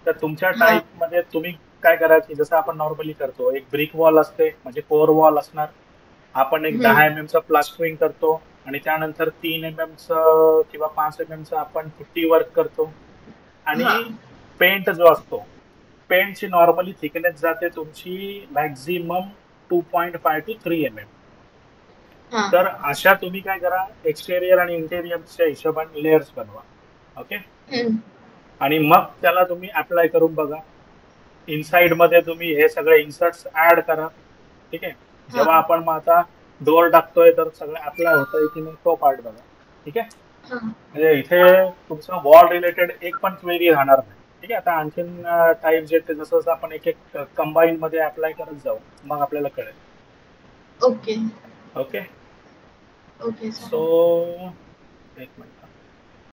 तर तुमच्या टाईप मध्ये तुम्ही काय करा की जसं आपण नॉर्मली करतो, एक ब्रिक वॉल असते म्हणजे कोर वॉल असणार, आपण एक 10 mm चं प्लास्टरिंग करतो, आणि त्यानंतर 3 mm चं किंवा 5 mm चं आपण पुट्टी वर्क करतो, आणि पेंट जो असतो, पेंटची नॉर्मली थिकनेस जाते तुमची मॅक्झिमम 2.5 to 3 mm. तर अशा तुम्ही काय करा, एक्सटेरियर आणि इंटेरियरच्या हिशोबाने लेयर्स बनवा, ओके. आणि मग त्याला तुम्ही अप्लाय करून बघा. इनसाइड मध्ये तुम्ही हे सगळे इन्सर्ट्स ऍड करा, ठीक आहे. जेव्हा आपण मग आता डोअर टाकतोय तर सगळं अप्लाय होतंय की नाही तो पार्ट बघा, ठीक आहे. म्हणजे इथे तुमचं वॉल रिलेटेड एक पण क्वेरी राहणार नाही, ठीक आहे. आता आणखीन टाईप जे ते जसं जसं आपण एक एक कंबाईन मध्ये अप्लाय करत जाऊ, मग आपल्याला कळेल. Okay okay. सो एक मिनिट.